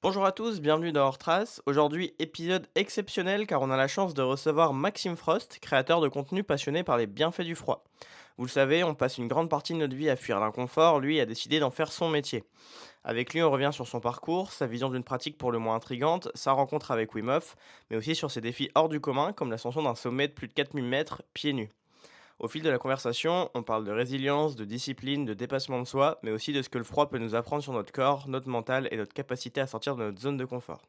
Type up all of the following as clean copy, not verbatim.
Bonjour à tous, bienvenue dans Hors Trace. Aujourd'hui, épisode exceptionnel car on a la chance de recevoir Maxime Frost, créateur de contenu passionné par les bienfaits du froid. Vous le savez, on passe une grande partie de notre vie à fuir l'inconfort, lui a décidé d'en faire son métier. Avec lui, on revient sur son parcours, sa vision d'une pratique pour le moins intrigante, sa rencontre avec Wim Hof, mais aussi sur ses défis hors du commun comme l'ascension d'un sommet de plus de 4000 mètres pieds nus. Au fil de la conversation, on parle de résilience, de discipline, de dépassement de soi, mais aussi de ce que le froid peut nous apprendre sur notre corps, notre mental et notre capacité à sortir de notre zone de confort.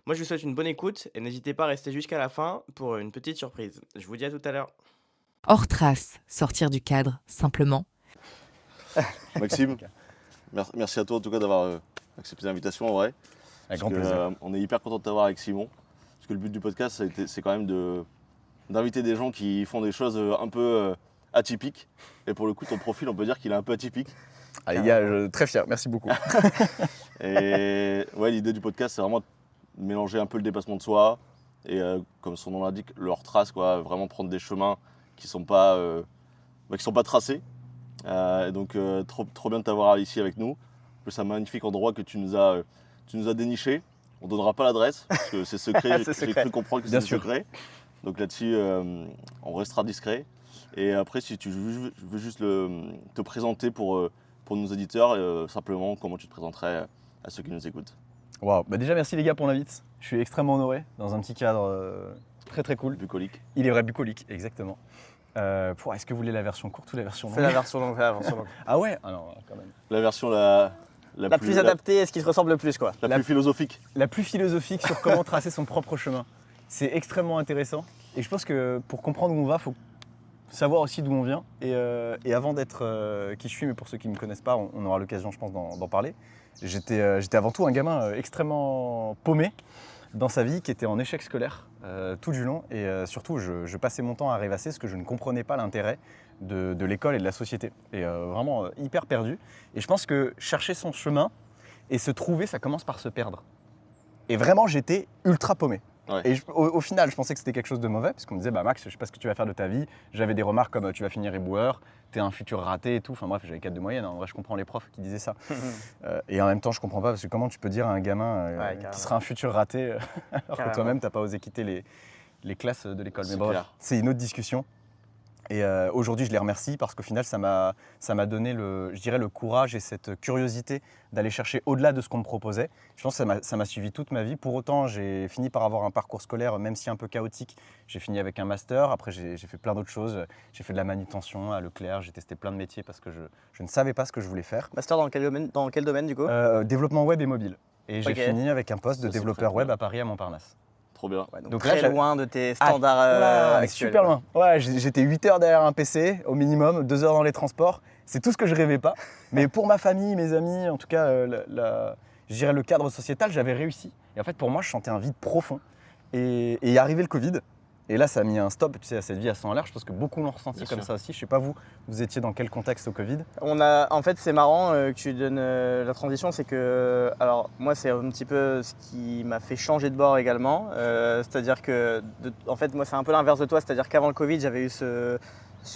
Moi, je vous souhaite une bonne écoute et n'hésitez pas à rester jusqu'à la fin pour une petite surprise. Je vous dis à tout à l'heure. Hors trace, sortir du cadre, simplement. Maxime, merci à toi en tout cas d'avoir accepté l'invitation en vrai. Avec Parce grand que, plaisir. on est hyper content de t'avoir avec Simon. Parce que le but du podcast, c'est quand même d'inviter des gens qui font des choses un peu atypiques. Et pour le coup, ton profil, on peut dire qu'il est un peu atypique. Ah, les gars, très fier, merci beaucoup. Et ouais, l'idée du podcast, c'est vraiment de mélanger un peu le dépassement de soi et comme son nom l'indique, leur trace, quoi, vraiment prendre des chemins qui sont pas, qui sont pas tracés. Et donc trop bien de t'avoir ici avec nous. En plus, c'est un magnifique endroit que tu nous as déniché. On ne donnera pas l'adresse parce que c'est secret. C'est J'ai secret. cru comprendre que Bien c'est sûr. secret. Donc là-dessus, on restera discret. Et après, si tu veux juste te présenter pour nos éditeurs, simplement comment tu te présenterais à ceux qui nous écoutent. Waouh, bah déjà merci les gars pour l'invite. Je suis extrêmement honoré dans un petit cadre très très cool. Bucolique. Il est vrai bucolique, exactement. Est-ce que vous voulez la version courte ou la version Fais longue la version longue, fais la version longue. Ah ouais. Alors quand même. La version La plus adaptée et ce qui te ressemble le plus, quoi. la plus philosophique. La plus philosophique sur comment tracer son propre chemin. C'est extrêmement intéressant. Et je pense que pour comprendre où on va, il faut savoir aussi d'où on vient. Et avant d'être qui je suis, mais pour ceux qui ne me connaissent pas, on aura l'occasion, je pense, d'en parler. J'étais avant tout un gamin extrêmement paumé dans sa vie, qui était en échec scolaire tout du long. Et surtout, je passais mon temps à rêvasser parce que je ne comprenais pas l'intérêt de l'école et de la société. Et vraiment hyper perdu. Et je pense que chercher son chemin et se trouver, ça commence par se perdre. Et vraiment, j'étais ultra paumé. Ouais. Et au final, je pensais que c'était quelque chose de mauvais, parce qu'on me disait, bah Max, je sais pas ce que tu vas faire de ta vie. J'avais des remarques comme, tu vas finir éboueur, t'es un futur raté et tout. Enfin bref, j'avais 4 de moyenne. En vrai, je comprends les profs qui disaient ça. Et en même temps, je comprends pas, parce que comment tu peux dire à un gamin Ouais, carrément. qui sera un futur raté, alors Carrément. que toi-même, t'as pas osé quitter les classes de l'école. Mais C'est bref, clair. c'est une autre discussion. Et aujourd'hui, je les remercie parce qu'au final, ça m'a donné je dirais, le courage et cette curiosité d'aller chercher au-delà de ce qu'on me proposait. Je pense que ça m'a suivi toute ma vie. Pour autant, j'ai fini par avoir un parcours scolaire, même si un peu chaotique. J'ai fini avec un master. Après, j'ai fait plein d'autres choses. J'ai fait de la manutention à Leclerc. J'ai testé plein de métiers parce que je ne savais pas ce que je voulais faire. Master dans quel domaine, du coup? Développement web et mobile. Et j'ai Ok. fini avec un poste de Ça, c'est développeur très web bien. à Paris, à Montparnasse. Trop bien. Ouais, donc Donc là, très j'avais- loin de tes standards Oula, actuels, super quoi. loin. Ouais, j'étais 8 heures derrière un PC au minimum, 2 heures dans les transports. C'est tout ce que je rêvais pas. Mais pour ma famille, mes amis, en tout cas, je dirais le cadre sociétal, j'avais réussi. Et en fait, pour moi, je sentais un vide profond. Et est arrivé le Covid. Et là, ça a mis un stop, tu sais, à cette vie à 100 à l'heure. Je pense que beaucoup l'ont ressenti Bien comme sûr. ça aussi. Je sais pas vous étiez dans quel contexte au Covid? En fait, c'est marrant que tu donnes la transition, c'est que, alors moi, c'est un petit peu ce qui m'a fait changer de bord également. C'est-à-dire que, en fait, moi, c'est un peu l'inverse de toi, c'est-à-dire qu'avant le Covid, j'avais eu ce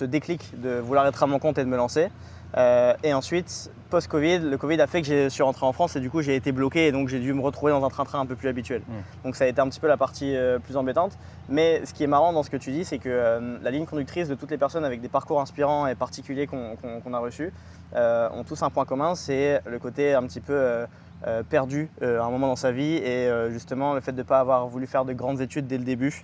déclic de vouloir être à mon compte et de me lancer. Et ensuite, post-Covid, le Covid a fait que je suis rentré en France et du coup, j'ai été bloqué et donc j'ai dû me retrouver dans un train-train un peu plus habituel. Donc ça a été un petit peu la partie plus embêtante. Mais ce qui est marrant dans ce que tu dis, c'est que la ligne conductrice de toutes les personnes avec des parcours inspirants et particuliers qu'on a reçus ont tous un point commun, c'est le côté un petit peu perdu à un moment dans sa vie et justement le fait de ne pas avoir voulu faire de grandes études dès le début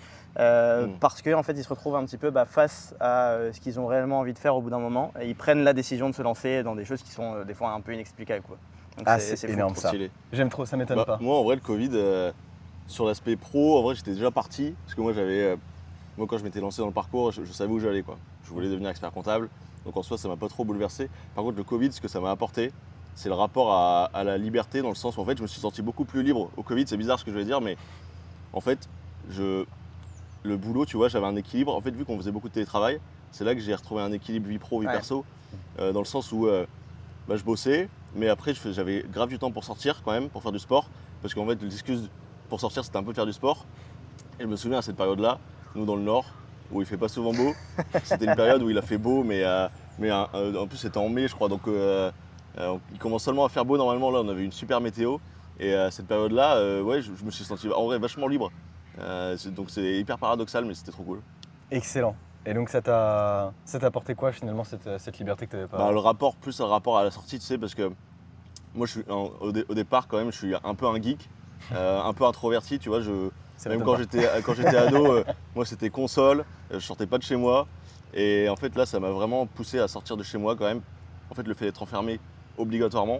parce qu'en fait ils se retrouvent un petit peu face à ce qu'ils ont réellement envie de faire au bout d'un moment et ils prennent la décision de se lancer dans des choses qui sont des fois un peu inexplicables, quoi. Donc Ah, c'est fou. énorme Trop ça. stylé. J'aime trop, ça m'étonne Bah, pas. moi, en vrai, le Covid, sur l'aspect pro, en vrai, j'étais déjà parti. Parce que moi, moi quand je m'étais lancé dans le parcours, je savais où j'allais, quoi. Je voulais devenir expert comptable. Donc en soi, ça m'a pas trop bouleversé. Par contre, le Covid, ce que ça m'a apporté, c'est le rapport à la liberté, dans le sens où en fait, je me suis senti beaucoup plus libre. Au Covid, c'est bizarre ce que je vais dire, mais en fait, le boulot, tu vois, j'avais un équilibre. En fait, vu qu'on faisait beaucoup de télétravail, c'est là que j'ai retrouvé un équilibre vie pro, vie Ouais. perso. Dans le sens où je bossais, mais après j'avais grave du temps pour sortir quand même, pour faire du sport. Parce qu'en fait, l'excuse pour sortir, c'était un peu faire du sport. Et je me souviens à cette période-là, nous dans le Nord, où il fait pas souvent beau, c'était une période où il a fait beau, mais en plus c'était en mai, je crois. Donc il commence seulement à faire beau normalement. Là, on avait une super météo. Et cette période-là, ouais, je me suis senti en vrai vachement libre. Donc c'est hyper paradoxal, mais c'était trop cool. Excellent. Et donc ça t'a apporté quoi finalement cette liberté que tu n'avais pas? Bah, le rapport, plus un rapport à la sortie, tu sais, parce que moi, au départ, quand même, je suis un peu un geek, un peu introverti, tu vois. Même quand j'étais ado, moi, c'était console, je sortais pas de chez moi. Et en fait, là, ça m'a vraiment poussé à sortir de chez moi quand même. En fait, le fait d'être enfermé obligatoirement,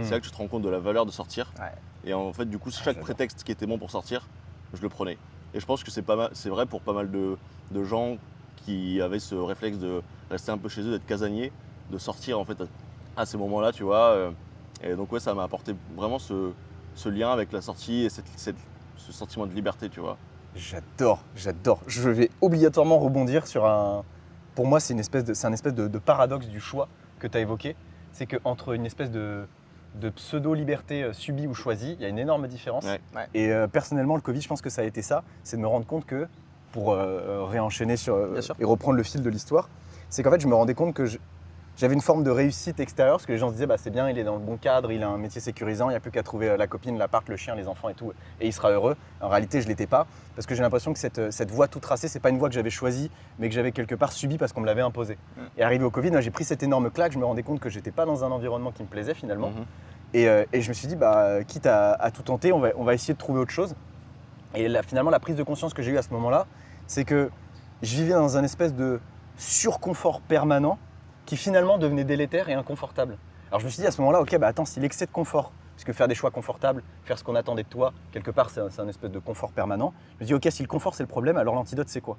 c'est là que tu te rends compte de la valeur de sortir. Ouais. Et en fait, du coup, chaque prétexte qui était bon pour sortir, je le prenais. Et je pense que c'est vrai pour pas mal de gens qui avaient ce réflexe de rester un peu chez eux, d'être casaniers, de sortir en fait à ces moments-là, tu vois. Et donc ouais, ça m'a apporté vraiment ce lien avec la sortie et ce sentiment de liberté, tu vois. J'adore. Je vais obligatoirement rebondir sur un... Pour moi, c'est un espèce de paradoxe du choix que tu as évoqué. C'est qu'entre une espèce de pseudo-liberté subie ou choisie, il y a une énorme différence. Ouais. Et personnellement, le Covid, je pense que ça a été ça. C'est de me rendre compte que, pour réenchaîner Bien sûr. et reprendre le fil de l'histoire, c'est qu'en fait, je me rendais compte que j'avais une forme de réussite extérieure, parce que les gens se disaient, bah, c'est bien, il est dans le bon cadre, il a un métier sécurisant, il n'y a plus qu'à trouver la copine, l'appart, le chien, les enfants et tout, et il sera heureux. En réalité, je ne l'étais pas, parce que j'ai l'impression que cette voie tout tracée, c'est pas une voie que j'avais choisie, mais que j'avais quelque part subie parce qu'on me l'avait imposée. Et arrivé au Covid, j'ai pris cette énorme claque, je me rendais compte que j'étais pas dans un environnement qui me plaisait finalement. Et je me suis dit, bah, quitte à tout tenter, on va essayer de trouver autre chose. Et finalement, la prise de conscience que j'ai eue à ce moment-là, c'est que je vivais dans un espèce de surconfort permanent qui finalement devenait délétère et inconfortable. Alors je me suis dit à ce moment-là, ok, bah attends, si l'excès de confort, parce que faire des choix confortables, faire ce qu'on attendait de toi, quelque part, c'est un espèce de confort permanent. Je me dis, ok, si le confort c'est le problème, alors l'antidote c'est quoi?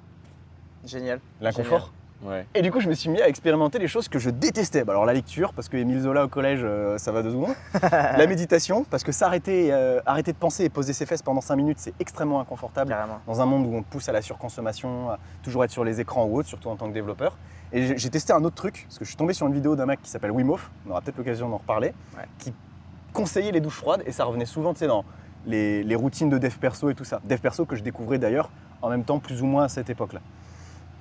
Génial. L'inconfort. Ouais. Et du coup, je me suis mis à expérimenter les choses que je détestais. Bah, alors la lecture, parce que Émile Zola au collège, ça va 2 secondes. La méditation, parce que arrêter de penser et poser ses fesses pendant 5 minutes, c'est extrêmement inconfortable. Carrément. Dans un monde où on te pousse à la surconsommation, à toujours être sur les écrans ou autre, surtout en tant que développeur. Et j'ai testé un autre truc, parce que je suis tombé sur une vidéo d'un mec qui s'appelle Wim Hof, on aura peut-être l'occasion d'en reparler, qui conseillait les douches froides, et ça revenait souvent, tu sais, dans les routines de dev perso et tout ça. Dev perso que je découvrais d'ailleurs en même temps, plus ou moins à cette époque-là.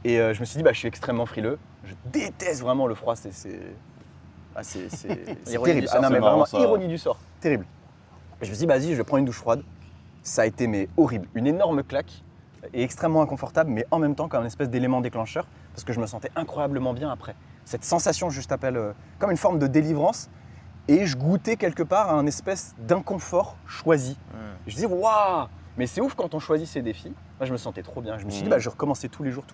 Et je me suis dit, bah, je suis extrêmement frileux, je déteste vraiment le froid, c'est terrible. sort, Non, mais c'est marrant, vraiment, ça. ironie du sort, terrible. Et je me suis dit, vas-y, je prends une douche froide. Ça a été mais horrible, une énorme claque et extrêmement inconfortable, mais en même temps comme une espèce d'élément déclencheur, parce que je me sentais incroyablement bien après. Cette sensation, je t'appelle, comme une forme de délivrance, et je goûtais quelque part à un espèce d'inconfort choisi. Je dis, waouh! Mais c'est ouf quand on choisit ses défis. Moi, je me sentais trop bien. Je me suis dit, bah, je recommençais tous les jours.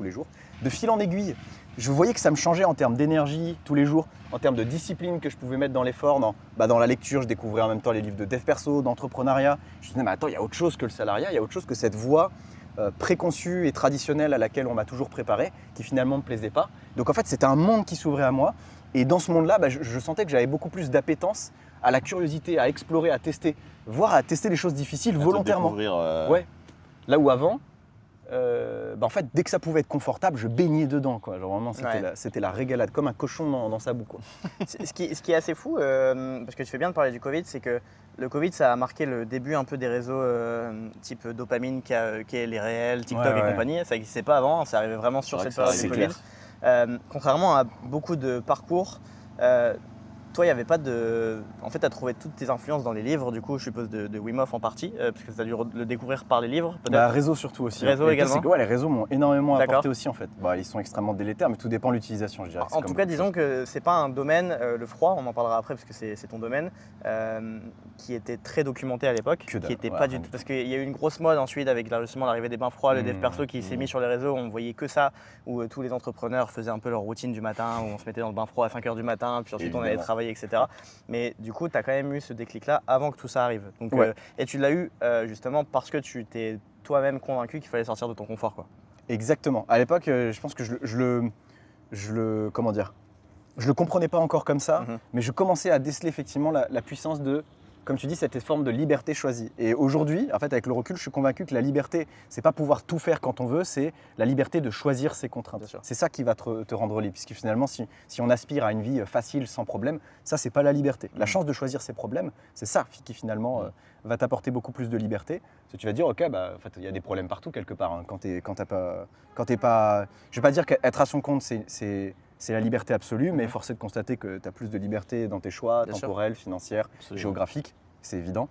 De fil en aiguille, je voyais que ça me changeait en termes d'énergie tous les jours, en termes de discipline que je pouvais mettre dans l'effort. Dans la lecture, je découvrais en même temps les livres de dev perso, d'entrepreneuriat. Je me disais, mais attends, il y a autre chose que le salariat, il y a autre chose que cette voie préconçue et traditionnelle à laquelle on m'a toujours préparé, qui finalement ne me plaisait pas. Donc en fait, c'était un monde qui s'ouvrait à moi. Et dans ce monde-là, bah, je sentais que j'avais beaucoup plus d'appétence à la curiosité, à explorer, à tester, voire à tester les choses difficiles volontairement. Ouais. Là où avant, en fait, dès que ça pouvait être confortable, je baignais dedans, quoi. Genre vraiment, c'était la régalade, comme un cochon dans sa boue, quoi. Ce qui est assez fou, parce que tu fais bien de parler du Covid, c'est que le Covid, ça a marqué le début un peu des réseaux type dopamine, qui est les réels, TikTok et compagnie. Ça n'existait pas avant, ça arrivait vraiment sur cette période du Covid. Contrairement à beaucoup de parcours, toi, il n'y avait pas de... En fait, tu as trouvé toutes tes influences dans les livres, du coup, je suppose de Wim Hof en partie, parce que tu as dû le découvrir par les livres, peut-être. Réseau surtout aussi. Réseau également. C'est que, les réseaux m'ont énormément apporté aussi, en fait. Ils sont extrêmement délétères, mais tout dépend de l'utilisation, je dirais. En tout cas, disons que c'est pas un domaine, le froid, on en parlera après parce que c'est ton domaine, qui était très documenté à l'époque, qui était pas du tout... Parce qu'il y a eu une grosse mode ensuite avec justement l'arrivée des bains froids, le dev perso qui s'est mis sur les réseaux, on voyait que ça, où tous les entrepreneurs faisaient un peu leur routine du matin, où on se mettait dans le bain froid à 5h du matin, puis ensuite on allait travailler, etc. Mais du coup, tu as quand même eu ce déclic-là avant que tout ça arrive. Donc, et tu l'as eu justement parce que tu t'es toi-même convaincu qu'il fallait sortir de ton confort, quoi. Exactement. À l'époque, je pense que je le comprenais pas encore comme ça, mais je commençais à déceler effectivement la puissance de, comme tu dis, cette forme de liberté choisie. Et aujourd'hui, en fait, avec le recul, je suis convaincu que la liberté, c'est pas pouvoir tout faire quand on veut, c'est la liberté de choisir ses contraintes. C'est ça qui va te rendre libre, puisque finalement, si on aspire à une vie facile, sans problème, ça, c'est pas la liberté. La chance de choisir ses problèmes, c'est ça qui finalement va t'apporter beaucoup plus de liberté. Parce que tu vas dire, ok, en fait, il y a des problèmes partout quelque part. Hein, quand t'es pas, je vais pas dire qu'être à son compte, c'est la liberté absolue, mais force est de constater que tu as plus de liberté dans tes choix, temporels, financières, géographiques, c'est évident.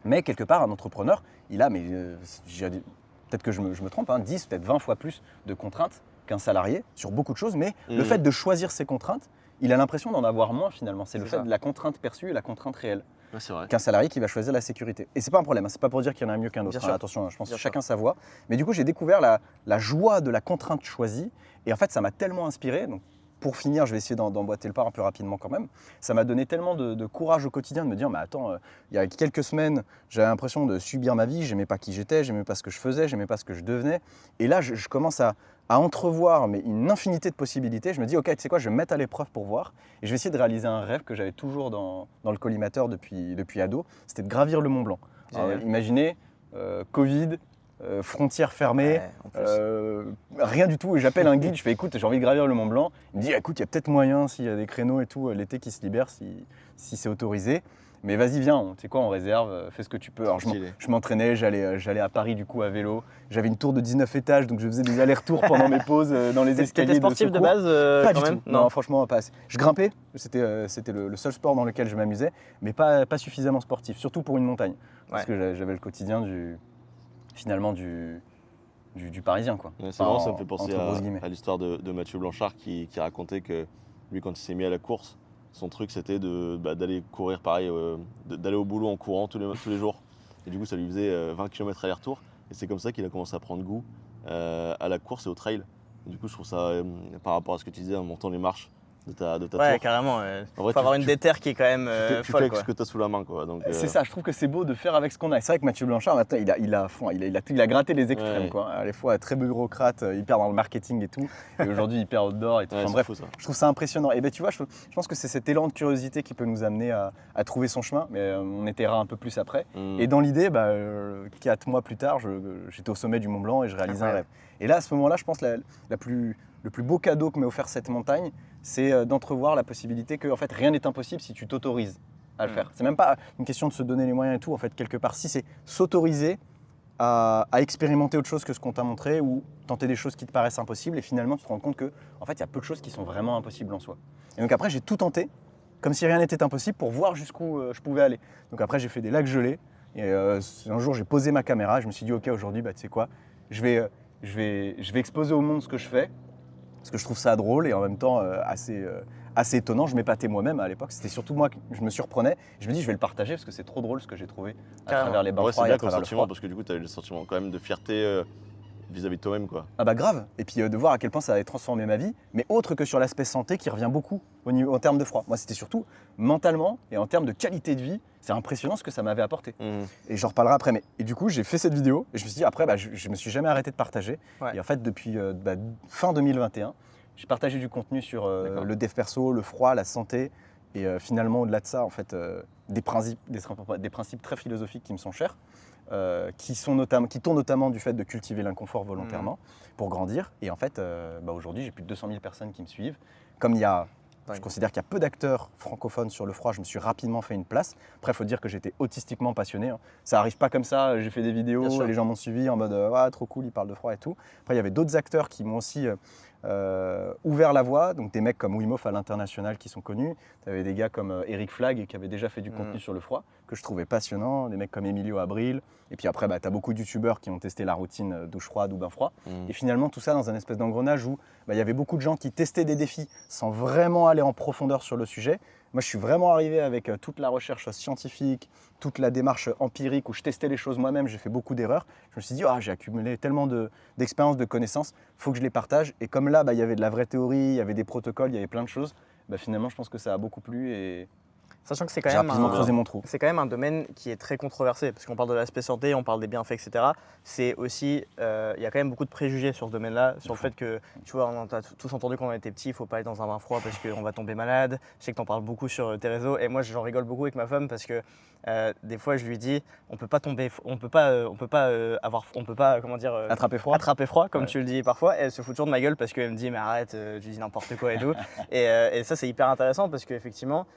Mais quelque part, un entrepreneur, il a, peut-être que je me trompe, 10, peut-être 20 fois plus de contraintes qu'un salarié sur beaucoup de choses, mais le fait de choisir ses contraintes, il a l'impression d'en avoir moins finalement. C'est le fait de la contrainte perçue et la contrainte réelle. Ouais, c'est vrai. Qu'un salarié qui va choisir la sécurité. Et c'est pas un problème, c'est pas pour dire qu'il y en a un mieux qu'un autre. Attention, je pense que chacun sa voie. Mais du coup, j'ai découvert la joie de la contrainte choisie. Et en fait, ça m'a tellement inspiré. Donc, pour finir, je vais essayer d'emboîter le pas un peu rapidement quand même. Ça m'a donné tellement de courage au quotidien de me dire, mais attends, il y a quelques semaines, j'avais l'impression de subir ma vie, j'aimais pas qui j'étais, j'aimais pas ce que je faisais, j'aimais pas ce que je devenais. Et là, je commence à entrevoir une infinité de possibilités. Je me dis, ok, tu sais quoi, je vais me mettre à l'épreuve pour voir. Et je vais essayer de réaliser un rêve que j'avais toujours dans le collimateur depuis ado. C'était de gravir le Mont Blanc. Alors, imaginez, Covid, frontières fermées, rien du tout. Et j'appelle un guide, je fais écoute, j'ai envie de gravir le Mont Blanc. Il me dit écoute, il y a peut-être moyen s'il y a des créneaux et tout, l'été qui se libère, si c'est autorisé. Mais vas-y, viens, tu sais quoi, on réserve, fais ce que tu peux. Alors je m'entraînais, j'allais à Paris du coup à vélo. J'avais une tour de 19 étages, donc je faisais des allers-retours pendant mes pauses dans les escaliers. T'étais sportif de base pas quand du même tout. Non, franchement, pas assez. Je grimpais, c'était le seul sport dans lequel je m'amusais, mais pas suffisamment sportif, surtout pour une montagne. Parce que j'avais le quotidien du Parisien, quoi. Ouais, c'est marrant, ça me fait penser à l'histoire de Mathieu Blanchard qui racontait que lui, quand il s'est mis à la course, son truc c'était d'aller courir pareil, d'aller au boulot en courant tous les jours. Et du coup, ça lui faisait 20 km aller-retour. Et c'est comme ça qu'il a commencé à prendre goût à la course et au trail. Et du coup, je trouve ça, par rapport à ce que tu disais en montant les marches de ta tour. Ouais, carrément. Il faut avoir une déterre qui est quand même tu folle. fais avec ce que tu as sous la main, quoi. C'est ça, je trouve que c'est beau de faire avec ce qu'on a. C'est vrai que Mathieu Blanchard, maintenant, il a gratté les extrêmes, quoi. À la fois très bureaucrate, hyper dans le marketing et tout, et aujourd'hui hyper outdoor et tout. Ouais, enfin, bref, fou, ça. je trouve ça impressionnant. Et ben tu vois, je pense que c'est cet élan de curiosité qui peut nous amener à trouver son chemin, mais on étaiera un peu plus après. Et dans l'idée, 4 mois plus tard, j'étais au sommet du Mont Blanc et je réalisais un rêve. Et là, à ce moment-là, je pense le plus beau cadeau que m'ait offert cette montagne, c'est d'entrevoir la possibilité que en fait, rien n'est impossible si tu t'autorises à le faire. C'est même pas une question de se donner les moyens et tout, en fait, quelque part. Si c'est s'autoriser à expérimenter autre chose que ce qu'on t'a montré ou tenter des choses qui te paraissent impossibles et finalement tu te rends compte que en fait, il y a peu de choses qui sont vraiment impossibles en soi. Et donc après, j'ai tout tenté, comme si rien n'était impossible, pour voir jusqu'où je pouvais aller. Donc après, j'ai fait des lacs gelés et un jour, j'ai posé ma caméra et je me suis dit, ok, aujourd'hui, tu sais quoi, je vais exposer au monde ce que je fais, parce que je trouve ça drôle et en même temps assez étonnant. Je m'épatais moi-même à l'époque. C'était surtout moi que je me surprenais. Je me dis, je vais le partager parce que c'est trop drôle ce que j'ai trouvé à travers les bains froids et à travers le froid. Parce que du coup, tu as eu le sentiment quand même de fierté vis-à-vis de toi-même, quoi. Ah bah grave. Et puis de voir à quel point ça avait transformé ma vie, mais autre que sur l'aspect santé qui revient beaucoup en termes de froid. Moi, c'était surtout mentalement et en termes de qualité de vie. C'est impressionnant ce que ça m'avait apporté. Et j'en reparlerai après. Et du coup, j'ai fait cette vidéo et je me suis dit, après, je me suis jamais arrêté de partager. Ouais. Et en fait, depuis fin 2021, j'ai partagé du contenu sur le dev perso, le froid, la santé. Et finalement, au-delà de ça, en fait, des principes très philosophiques qui me sont chers. Qui tournent notamment du fait de cultiver l'inconfort volontairement pour grandir. Et en fait, aujourd'hui, j'ai plus de 200 000 personnes qui me suivent. Comme je considère qu'il y a peu d'acteurs francophones sur le froid, je me suis rapidement fait une place. Après, il faut dire que j'étais autistiquement passionné. Hein. Ça n'arrive pas comme ça, j'ai fait des vidéos, les gens m'ont suivi en mode « trop cool, il parle de froid et tout ». Après, il y avait d'autres acteurs qui m'ont aussi ouvert la voie, donc des mecs comme Wim Hof à l'international qui sont connus. Tu avais des gars comme Eric Flag qui avaient déjà fait du contenu sur le froid, que je trouvais passionnant, des mecs comme Emilio Abril. Et puis après, tu as beaucoup de youtubeurs qui ont testé la routine douche froide ou bain froid. Et finalement, tout ça dans un espèce d'engrenage où il y avait beaucoup de gens qui testaient des défis sans vraiment aller en profondeur sur le sujet. Moi, je suis vraiment arrivé avec toute la recherche scientifique, toute la démarche empirique où je testais les choses moi-même, j'ai fait beaucoup d'erreurs. Je me suis dit, j'ai accumulé tellement d'expériences, de connaissances, il faut que je les partage. Et comme là, il y avait de la vraie théorie, il y avait des protocoles, il y avait plein de choses, finalement, je pense que ça a beaucoup plu et sachant que c'est quand j'ai rapidement creusé mon trou. C'est quand même un domaine qui est très controversé, parce qu'on parle de l'aspect santé, on parle des bienfaits, etc. C'est aussi, il y a quand même beaucoup de préjugés sur ce domaine-là, sur le fait que, tu vois, on a tous entendu quand on était petit, il ne faut pas aller dans un bain froid parce qu'on va tomber malade. Je sais que tu en parles beaucoup sur tes réseaux, et moi j'en rigole beaucoup avec ma femme parce que des fois je lui dis, on peut pas tomber, on peut pas attraper froid, comme tu le dis parfois. Et elle se fout toujours de ma gueule parce qu'elle me dit, mais arrête, tu dis n'importe quoi et tout. Et ça c'est hyper intéressant parce qu'effectivement,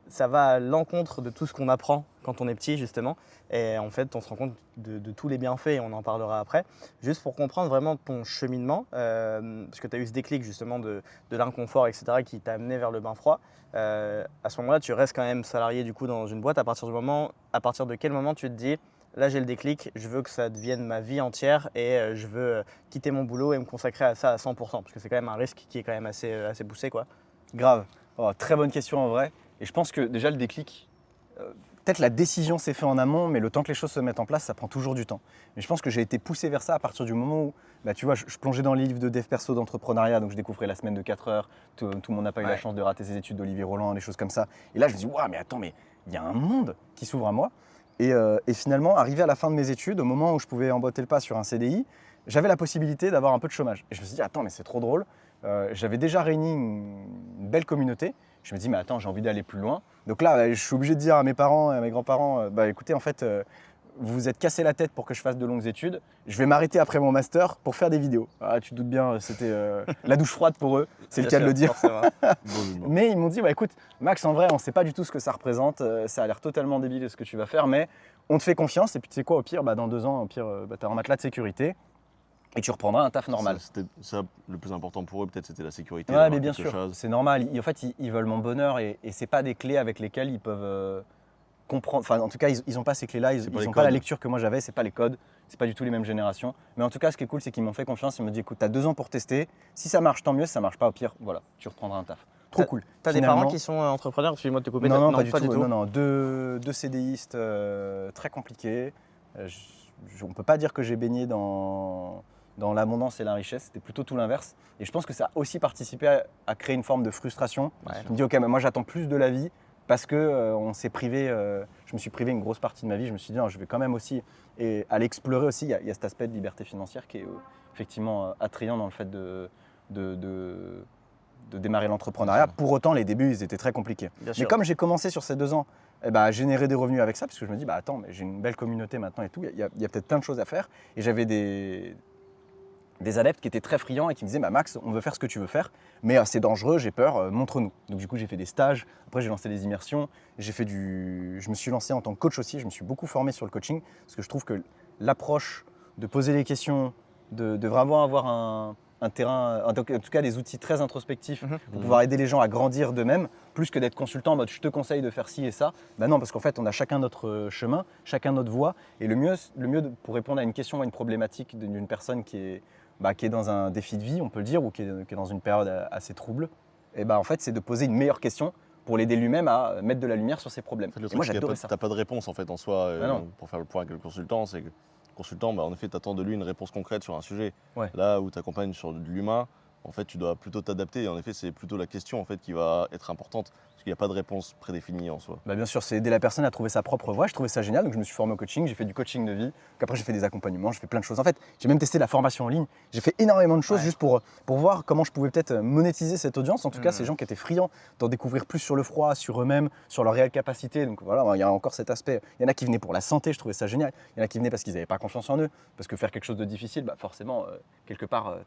ça va à l'encontre de tout ce qu'on apprend quand on est petit justement. Et en fait, on se rend compte de tous les bienfaits et on en parlera après. Juste pour comprendre vraiment ton cheminement, parce que tu as eu ce déclic justement de l'inconfort, etc., qui t'a amené vers le bain froid. À ce moment-là, tu restes quand même salarié du coup dans une boîte. À partir de quel moment tu te dis, là j'ai le déclic, je veux que ça devienne ma vie entière et je veux quitter mon boulot et me consacrer à ça à 100%, parce que c'est quand même un risque qui est quand même assez poussé, quoi. Grave. Oh, très bonne question en vrai. Et je pense que déjà le déclic, peut-être la décision s'est faite en amont, mais le temps que les choses se mettent en place, ça prend toujours du temps. Mais je pense que j'ai été poussé vers ça à partir du moment où, bah, tu vois, je plongeais dans les livres de dev perso, d'entrepreneuriat, donc je découvrais la semaine de 4 heures, tout le monde n'a pas eu la chance de rater ses études d'Olivier Roland, des choses comme ça. Et là, je me dis, waouh, mais attends, mais il y a un monde qui s'ouvre à moi. Et finalement, arrivé à la fin de mes études, au moment où je pouvais emboîter le pas sur un CDI, j'avais la possibilité d'avoir un peu de chômage. Et je me suis dit, attends, mais c'est trop drôle. J'avais déjà réuni une belle communauté. Je me dis, mais attends, j'ai envie d'aller plus loin. Donc là, je suis obligé de dire à mes parents et à mes grands-parents, bah écoutez, en fait, vous vous êtes cassé la tête pour que je fasse de longues études. Je vais m'arrêter après mon master pour faire des vidéos. Ah, tu te doutes bien, c'était la douche froide pour eux, c'est le cas de le dire. Mais ils m'ont dit, bah écoute, Max, en vrai, on ne sait pas du tout ce que ça représente. Ça a l'air totalement débile ce que tu vas faire, mais on te fait confiance. Et puis tu sais quoi, au pire, bah, dans 2 ans, au pire, bah, tu as un matelas de sécurité. Et tu reprendras un taf normal. C'était ça le plus important pour eux, peut-être c'était la sécurité. Ouais, mais bien sûr, c'est normal. En fait, ils veulent mon bonheur et c'est pas des clés avec lesquelles ils peuvent comprendre. Enfin, en tout cas, ils n'ont pas ces clés-là. Ils n'ont pas la lecture que moi j'avais. C'est pas les codes. C'est pas du tout les mêmes générations. Mais en tout cas, ce qui est cool, c'est qu'ils m'ont fait confiance. Ils m'ont dit, écoute, t'as 2 ans pour tester. Si ça marche, tant mieux. Si ça marche pas, au pire, voilà, tu reprendras un taf. Trop cool. T'as des parents qui sont entrepreneurs? Excuse-moi de te couper. Non, pas du tout. Non, deux CDistes très compliqués. On peut pas dire que j'ai baigné dans l'abondance et la richesse, c'était plutôt tout l'inverse. Et je pense que ça a aussi participé à créer une forme de frustration. Je me dis, ok, mais moi j'attends plus de la vie parce que on s'est privé, je me suis privé une grosse partie de ma vie. Je me suis dit, non, je vais quand même aussi aller explorer aussi. Il y a cet aspect de liberté financière qui est effectivement attrayant dans le fait de démarrer l'entrepreneuriat. Pour autant, les débuts, ils étaient très compliqués. Mais comme j'ai commencé sur ces 2 ans à générer des revenus avec ça, parce que je me dis, bah attends, mais j'ai une belle communauté maintenant et tout, il y a peut-être plein de choses à faire. Et j'avais des adeptes qui étaient très friands et qui me disaient, bah Max, on veut faire ce que tu veux faire, mais c'est dangereux, j'ai peur, montre-nous. Donc du coup, j'ai fait des stages, après j'ai lancé des immersions, je me suis lancé en tant que coach aussi, je me suis beaucoup formé sur le coaching, parce que je trouve que l'approche de poser les questions, de vraiment avoir un terrain, en tout cas des outils très introspectifs pour pouvoir aider les gens à grandir d'eux-mêmes, plus que d'être consultant en mode je te conseille de faire ci et ça. Ben non, parce qu'en fait, on a chacun notre chemin, chacun notre voie. Et le mieux pour répondre à une question ou à une problématique d'une personne qui est dans un défi de vie, on peut le dire, ou qui est dans une période assez trouble, et en fait, c'est de poser une meilleure question pour l'aider lui-même à mettre de la lumière sur ses problèmes. En fait, le et truc, moi, j'adorais ça. Tu n'as pas de réponse en fait en soi pour faire le point avec le consultant. C'est que le consultant, en effet, tu attends de lui une réponse concrète sur un sujet. Ouais. Là où tu accompagnes sur de l'humain, en fait, tu dois plutôt t'adapter. Et en effet, c'est plutôt la question en fait, qui va être importante. Parce qu'il n'y a pas de réponse prédéfinie en soi. Bien sûr, c'est aider la personne à trouver sa propre voie. Je trouvais ça génial, donc je me suis formé au coaching, j'ai fait du coaching de vie, donc après j'ai fait des accompagnements, j'ai fait plein de choses. En fait, j'ai même testé la formation en ligne, j'ai fait énormément de choses juste pour voir comment je pouvais peut-être monétiser cette audience. En tout cas, ces gens qui étaient friands d'en découvrir plus sur le froid, sur eux-mêmes, sur leur réelle capacité. Donc voilà, il y a encore cet aspect. Il y en a qui venaient pour la santé, je trouvais ça génial. Il y en a qui venaient parce qu'ils n'avaient pas confiance en eux, parce que faire quelque chose de difficile, forcément, quelque part,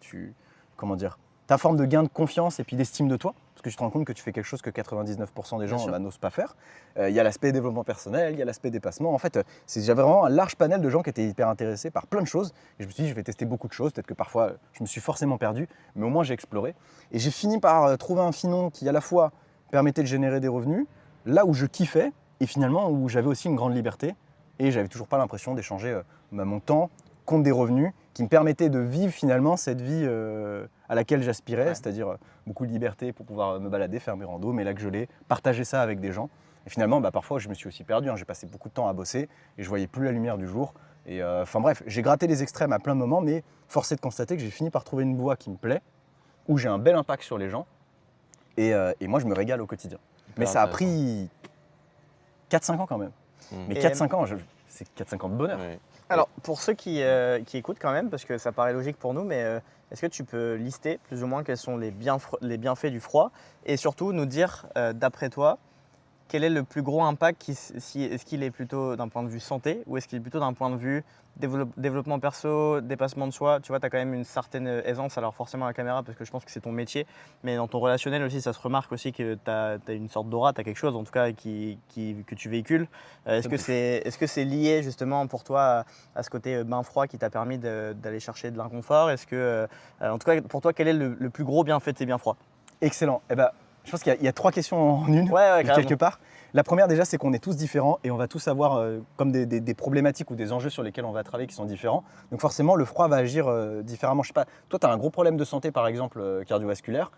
ta forme de gain de confiance et puis d'estime de toi, parce que tu te rends compte que tu fais quelque chose que 99% des gens n'osent pas faire. Il y a l'aspect développement personnel, il y a l'aspect dépassement. En fait, j'avais vraiment un large panel de gens qui étaient hyper intéressés par plein de choses. Et je me suis dit, je vais tester beaucoup de choses. Peut-être que parfois, je me suis forcément perdu, mais au moins j'ai exploré. Et j'ai fini par trouver un filon qui, à la fois, permettait de générer des revenus, là où je kiffais, et finalement où j'avais aussi une grande liberté. Et j'avais toujours pas l'impression d'échanger mon temps contre des revenus qui me permettaient de vivre finalement cette vie à laquelle j'aspirais, c'est-à-dire beaucoup de liberté pour pouvoir me balader, faire mes randos, mes lacs gelés, partager ça avec des gens. Et finalement, parfois, je me suis aussi perdu. J'ai passé beaucoup de temps à bosser et je voyais plus la lumière du jour. Et bref, j'ai gratté les extrêmes à plein de moments, mais force est de constater que j'ai fini par trouver une voie qui me plaît, où j'ai un bel impact sur les gens. Et moi, je me régale au quotidien. Mais ça a pris 4-5 ans quand même. Mais 4-5 ans, c'est 4-5 ans de bonheur. Ouais. Alors, pour ceux qui écoutent quand même, parce que ça paraît logique pour nous, mais est-ce que tu peux lister plus ou moins quels sont les bienfaits du froid et surtout nous dire, d'après toi, quel est le plus gros impact est-ce qu'il est plutôt d'un point de vue santé ou est-ce qu'il est plutôt d'un point de vue développement perso, dépassement de soi? Tu vois, tu as quand même une certaine aisance, alors forcément à la caméra parce que je pense que c'est ton métier, mais dans ton relationnel aussi, ça se remarque aussi que tu as une sorte d'aura, tu as quelque chose en tout cas que tu véhicules. Est-ce que c'est lié justement pour toi à ce côté bain froid qui t'a permis d'aller chercher de l'inconfort? Est-ce que, en tout cas, pour toi, quel est le plus gros bienfait de tes bains froids? Excellent. Eh ben, je pense qu'il y a 3 questions en une, Ouais, quelque carrément. part. La première déjà, c'est qu'on est tous différents et on va tous avoir comme des problématiques ou des enjeux sur lesquels on va travailler qui sont différents. Donc forcément, le froid va agir différemment. Je sais pas, toi, tu as un gros problème de santé, par exemple, cardiovasculaire.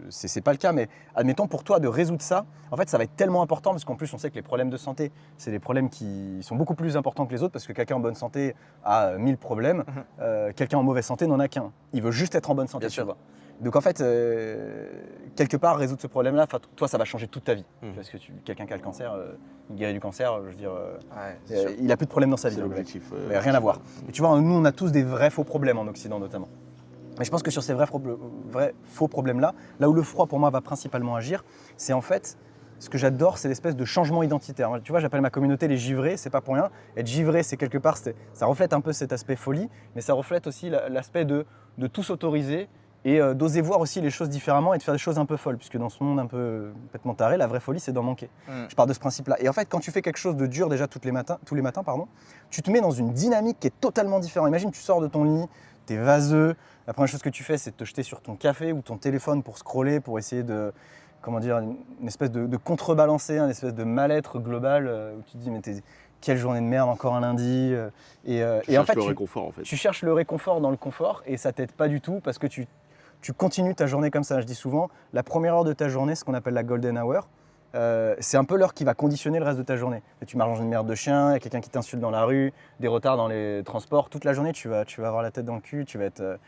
C'est pas le cas, mais admettons pour toi de résoudre ça, en fait, ça va être tellement important parce qu'en plus, on sait que les problèmes de santé, c'est des problèmes qui sont beaucoup plus importants que les autres parce que quelqu'un en bonne santé a 1000 problèmes, quelqu'un en mauvaise santé n'en a qu'un. Il veut juste être en bonne santé, Bien sûr. tu vois. Donc en fait, quelque part, résoudre ce problème-là, toi, ça va changer toute ta vie. Parce que quelqu'un qui a le cancer, il guérit du cancer, je veux dire, il n'a plus de problème dans sa vie. C'est le mec. l'objectif. Mais rien à voir. Et tu vois, nous, on a tous des vrais faux problèmes en Occident notamment. Mais je pense que sur ces vrais faux problèmes-là, là où le froid pour moi va principalement agir, c'est en fait, ce que j'adore, c'est l'espèce de changement identitaire. Tu vois, j'appelle ma communauté les givrés, c'est pas pour rien. Être givré, c'est quelque part, ça reflète un peu cet aspect folie, mais ça reflète aussi l'aspect de tout s'autoriser et d'oser voir aussi les choses différemment et de faire des choses un peu folles, puisque dans ce monde un peu complètement taré, la vraie folie, c'est d'en manquer. Je pars de ce principe-là. Et en fait, quand tu fais quelque chose de dur déjà tous les matins, tu te mets dans une dynamique qui est totalement différente. Imagine, tu sors de ton lit, t'es vaseux, la première chose que tu fais, c'est de te jeter sur ton café ou ton téléphone pour scroller, pour essayer de, comment dire, une espèce de contrebalancer, une espèce de mal-être global où tu te dis, mais quelle journée de merde, encore un lundi. Et en fait, le réconfort en fait. tu cherches le réconfort dans le confort et ça t'aide pas du tout parce que tu continues ta journée comme ça. Je dis souvent, la première heure de ta journée, ce qu'on appelle la golden hour, c'est un peu l'heure qui va conditionner le reste de ta journée. Et tu marches dans une merde de chien, il y a quelqu'un qui t'insulte dans la rue, des retards dans les transports. Toute la journée, tu vas avoir la tête dans le cul, tu vas être...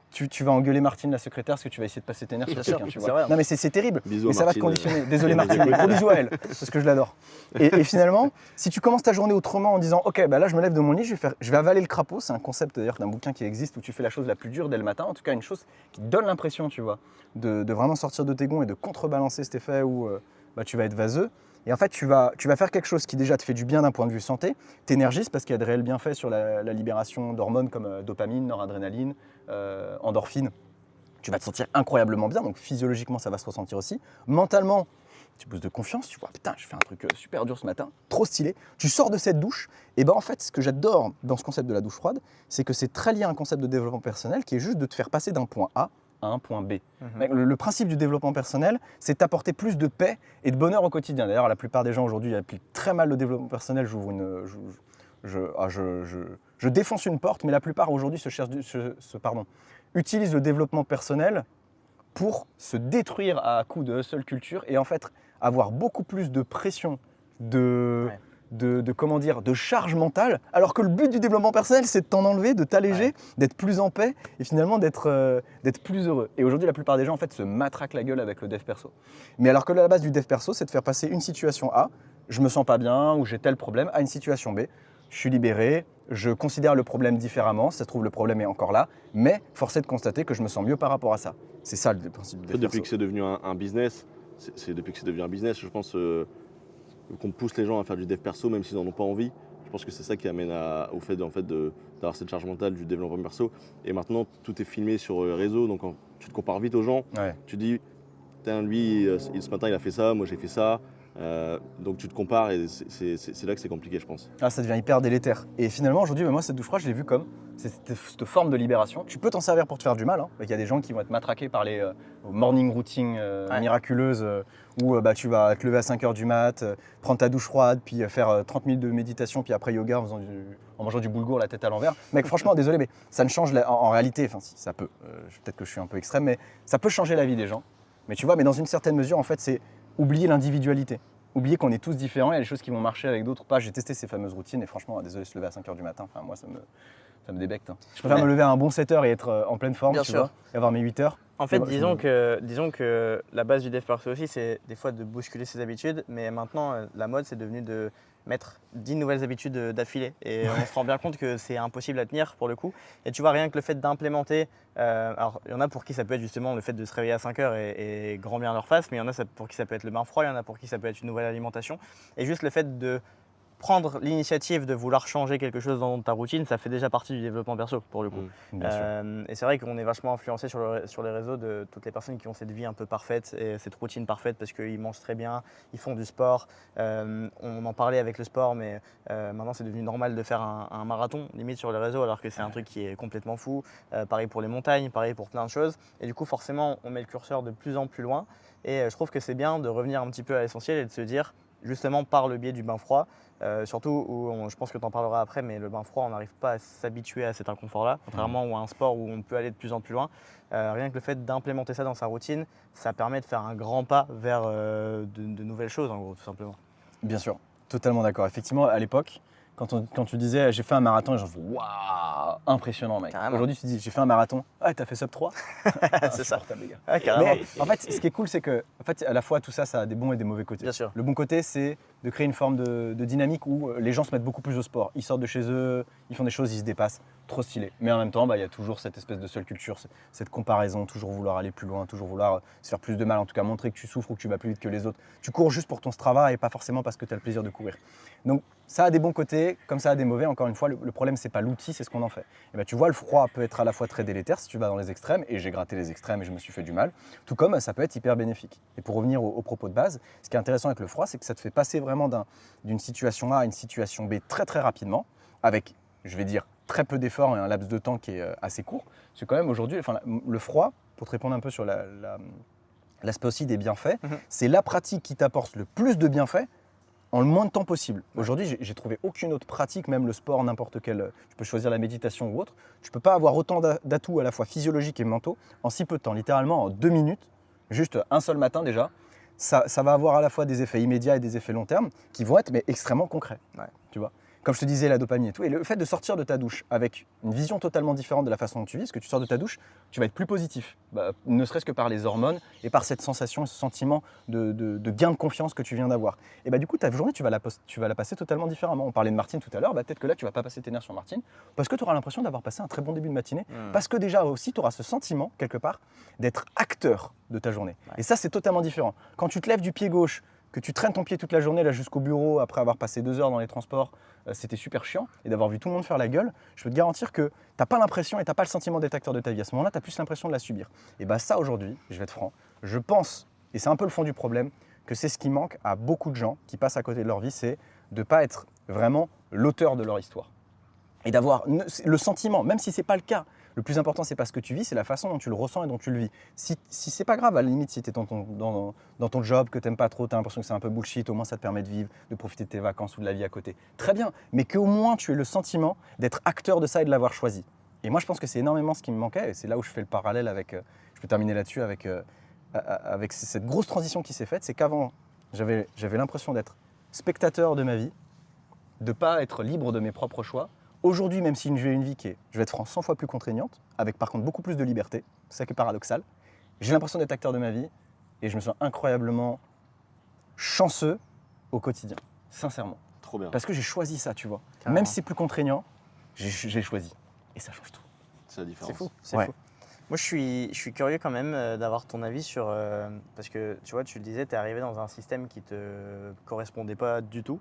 Tu vas engueuler Martine, la secrétaire, parce que tu vas essayer de passer tes nerfs sur quelqu'un. Tu c'est vois. vrai. Non mais c'est terrible, Bisous mais à ça va te Martine. conditionner. Désolé Martine, gros bisous à elle, parce que je l'adore. Et finalement, si tu commences ta journée autrement en disant « Ok, bah là je me lève de mon lit, je vais avaler le crapaud », c'est un concept d'ailleurs d'un bouquin qui existe où tu fais la chose la plus dure dès le matin, en tout cas une chose qui te donne l'impression, tu vois, de vraiment sortir de tes gonds et de contrebalancer cet effet où tu vas être vaseux. Et en fait, tu vas faire quelque chose qui déjà te fait du bien d'un point de vue santé, t'énergise parce qu'il y a de réels bienfaits sur la libération d'hormones comme dopamine, noradrénaline, endorphine. Tu vas te sentir incroyablement bien, donc physiologiquement ça va se ressentir aussi. Mentalement, tu boosts de confiance, tu vois, putain, je fais un truc super dur ce matin, trop stylé. Tu sors de cette douche, et ben en fait, ce que j'adore dans ce concept de la douche froide, c'est que c'est très lié à un concept de développement personnel qui est juste de te faire passer d'un point A à un point B. Mec, le principe du développement personnel, c'est d'apporter plus de paix et de bonheur au quotidien. D'ailleurs, la plupart des gens aujourd'hui appliquent très mal le développement personnel. Je défonce une porte, mais la plupart aujourd'hui utilisent le développppement personnel pour se détruire à coup de hustle culture et en fait avoir beaucoup plus de pression, de charge mentale, alors que le but du développement personnel, c'est de t'en enlever, de t'alléger, d'être plus en paix et finalement d'être plus heureux. Et aujourd'hui, la plupart des gens en fait se matraquent la gueule avec le dev perso. Mais alors que la base du dev perso, c'est de faire passer une situation A, je me sens pas bien ou j'ai tel problème, à une situation B, je suis libéré, je considère le problème différemment, ça se trouve le problème est encore là, mais force est de constater que je me sens mieux par rapport à ça. C'est ça le principe du En fait, dev depuis perso. que c'est devenu un business, depuis que c'est devenu un business, je pense qu'on pousse les gens à faire du dev perso même s'ils n'en ont pas envie. Je pense que c'est ça qui amène au fait d'avoir cette charge mentale du développement perso. Et maintenant, tout est filmé sur les réseaux, donc tu te compares vite aux gens. Ouais. Tu dis, lui, ce matin, il a fait ça, moi j'ai fait ça. Donc tu te compares et c'est là que c'est compliqué, je pense. Ah, ça devient hyper délétère. Et finalement, aujourd'hui, moi, cette douche froide, je l'ai vue comme cette forme de libération. Tu peux t'en servir pour te faire du mal. Hein. Il y a des gens qui vont être matraqués par les morning routines miraculeuses où tu vas te lever à 5h du mat, prendre ta douche froide, puis faire 30 minutes de méditation, puis après yoga en mangeant du boulgour la tête à l'envers. Mec, franchement, désolé, mais ça ne change en réalité, enfin, si, ça peut. Peut-être que je suis un peu extrême, mais ça peut changer la vie des gens. Mais tu vois, mais dans une certaine mesure, en fait, c'est oublier l'individualité. Oublier qu'on est tous différents, il y a des choses qui vont marcher avec d'autres pas. J'ai testé ces fameuses routines et franchement, désolé de se lever à 5h du matin, enfin, moi ça me débecte. Hein. Je préfère me lever à un bon 7h et être en pleine forme, Bien tu sûr. vois, et avoir mes 8h. En fait, disons que la base du dev perso aussi, c'est des fois de bousculer ses habitudes, mais maintenant, la mode, c'est devenu de mettre 10 nouvelles habitudes d'affilée. Et on se rend bien compte que c'est impossible à tenir pour le coup. Et tu vois, rien que le fait d'implémenter, alors il y en a pour qui ça peut être justement le fait de se réveiller à 5 heures et grand bien leur face, mais il y en a pour qui ça peut être le bain froid, il y en a pour qui ça peut être une nouvelle alimentation. Et juste le fait de prendre l'initiative de vouloir changer quelque chose dans ta routine, ça fait déjà partie du développement perso pour le coup. Bien sûr. Et c'est vrai qu'on est vachement influencé sur les réseaux de toutes les personnes qui ont cette vie un peu parfaite et cette routine parfaite parce qu'ils mangent très bien, ils font du sport. On en parlait avec le sport, mais maintenant c'est devenu normal de faire un marathon limite sur les réseaux alors que c'est un truc qui est complètement fou. Pareil pour les montagnes, pareil pour plein de choses. Et du coup forcément on met le curseur de plus en plus loin. Et je trouve que c'est bien de revenir un petit peu à l'essentiel et de se dire justement par le biais du bain froid, surtout où je pense que tu en parleras après, mais le bain froid, on n'arrive pas à s'habituer à cet inconfort-là, contrairement à un sport où on peut aller de plus en plus loin. Rien que le fait d'implémenter ça dans sa routine, ça permet de faire un grand pas vers de nouvelles choses, en gros, tout simplement. Bien sûr, totalement d'accord. Effectivement, à l'époque, quand tu disais j'ai fait un marathon, les gens font waouh, impressionnant mec. Carrément. Aujourd'hui, tu dis j'ai fait un marathon, ah t'as fait sub 3 C'est ça. Insupportable, les gars. Ah, carrément. Mais en fait, ce qui est cool, c'est que en fait, à la fois tout ça, ça a des bons et des mauvais côtés. Bien sûr. Le bon côté, c'est de créer une forme de dynamique où les gens se mettent beaucoup plus au sport. Ils sortent de chez eux, ils font des choses, ils se dépassent. Trop stylé. Mais en même temps, il y a toujours cette espèce de seule culture, cette comparaison, toujours vouloir aller plus loin, toujours vouloir se faire plus de mal, en tout cas montrer que tu souffres ou que tu vas plus vite que les autres. Tu cours juste pour ton Strava et pas forcément parce que tu as le plaisir de courir. Donc ça a des bons côtés, comme ça a des mauvais. Encore une fois, le problème, c'est pas l'outil, c'est ce qu'on en fait. Et tu vois, le froid peut être à la fois très délétère si tu vas dans les extrêmes, et j'ai gratté les extrêmes et je me suis fait du mal, tout comme ça peut être hyper bénéfique. Et pour revenir au propos de base, ce qui est intéressant avec le froid, c'est que ça te fait passer vraiment d'une situation A à une situation B très très rapidement, avec, je vais dire, très peu d'efforts et un laps de temps qui est assez court. Parce que quand même aujourd'hui, le froid, pour te répondre un peu sur l'aspect aussi des bienfaits, c'est la pratique qui t'apporte le plus de bienfaits en le moins de temps possible. Aujourd'hui, j'ai trouvé aucune autre pratique, même le sport, n'importe quel, tu peux choisir la méditation ou autre, tu peux pas avoir autant d'atouts à la fois physiologiques et mentaux en si peu de temps, littéralement en 2 minutes, juste un seul matin déjà. Ça va avoir à la fois des effets immédiats et des effets long terme qui vont être extrêmement concrets. Ouais. Tu vois, comme je te disais, la dopamine et tout. Et le fait de sortir de ta douche avec une vision totalement différente de la façon dont tu vis, parce que tu sors de ta douche, tu vas être plus positif, ne serait-ce que par les hormones et par cette sensation et ce sentiment de gain de confiance que tu viens d'avoir. Et du coup, ta journée, tu vas la passer totalement différemment. On parlait de Martine tout à l'heure, peut-être que là, tu vas pas passer tes nerfs sur Martine, parce que tu auras l'impression d'avoir passé un très bon début de matinée, parce que déjà aussi, tu auras ce sentiment, quelque part, d'être acteur de ta journée. Ouais. Et ça, c'est totalement différent. Quand tu te lèves du pied gauche, que tu traînes ton pied toute la journée là jusqu'au bureau après avoir passé 2 heures dans les transports, c'était super chiant, et d'avoir vu tout le monde faire la gueule, je peux te garantir que tu n'as pas l'impression et tu n'as pas le sentiment d'être acteur de ta vie. À ce moment-là, tu as plus l'impression de la subir. Et ça aujourd'hui, je vais être franc, je pense, et c'est un peu le fond du problème, que c'est ce qui manque à beaucoup de gens qui passent à côté de leur vie, c'est de ne pas être vraiment l'auteur de leur histoire. Et d'avoir le sentiment, même si ce n'est pas le cas, le plus important, c'est pas ce que tu vis, c'est la façon dont tu le ressens et dont tu le vis. Si c'est pas grave, à la limite, si tu es dans ton job, que tu n'aimes pas trop, tu as l'impression que c'est un peu bullshit, au moins ça te permet de vivre, de profiter de tes vacances ou de la vie à côté. Très bien, mais qu'au moins tu aies le sentiment d'être acteur de ça et de l'avoir choisi. Et moi, je pense que c'est énormément ce qui me manquait, et c'est là où je fais le parallèle avec, je peux terminer là-dessus, avec cette grosse transition qui s'est faite, c'est qu'avant, j'avais l'impression d'être spectateur de ma vie, de ne pas être libre de mes propres choix. Aujourd'hui, même si j'ai une vie qui est, je vais être franc, 100 fois plus contraignante, avec par contre beaucoup plus de liberté, c'est ça qui est paradoxal, j'ai l'impression d'être acteur de ma vie et je me sens incroyablement chanceux au quotidien, sincèrement. Trop bien. Parce que j'ai choisi ça, tu vois. Carrément. Même si c'est plus contraignant, j'ai choisi. Et ça change tout. C'est la différence. C'est fou, c'est Ouais. fou. Moi, je suis curieux quand même d'avoir ton avis sur... parce que, tu vois, tu le disais, tu es arrivé dans un système qui ne te correspondait pas du tout,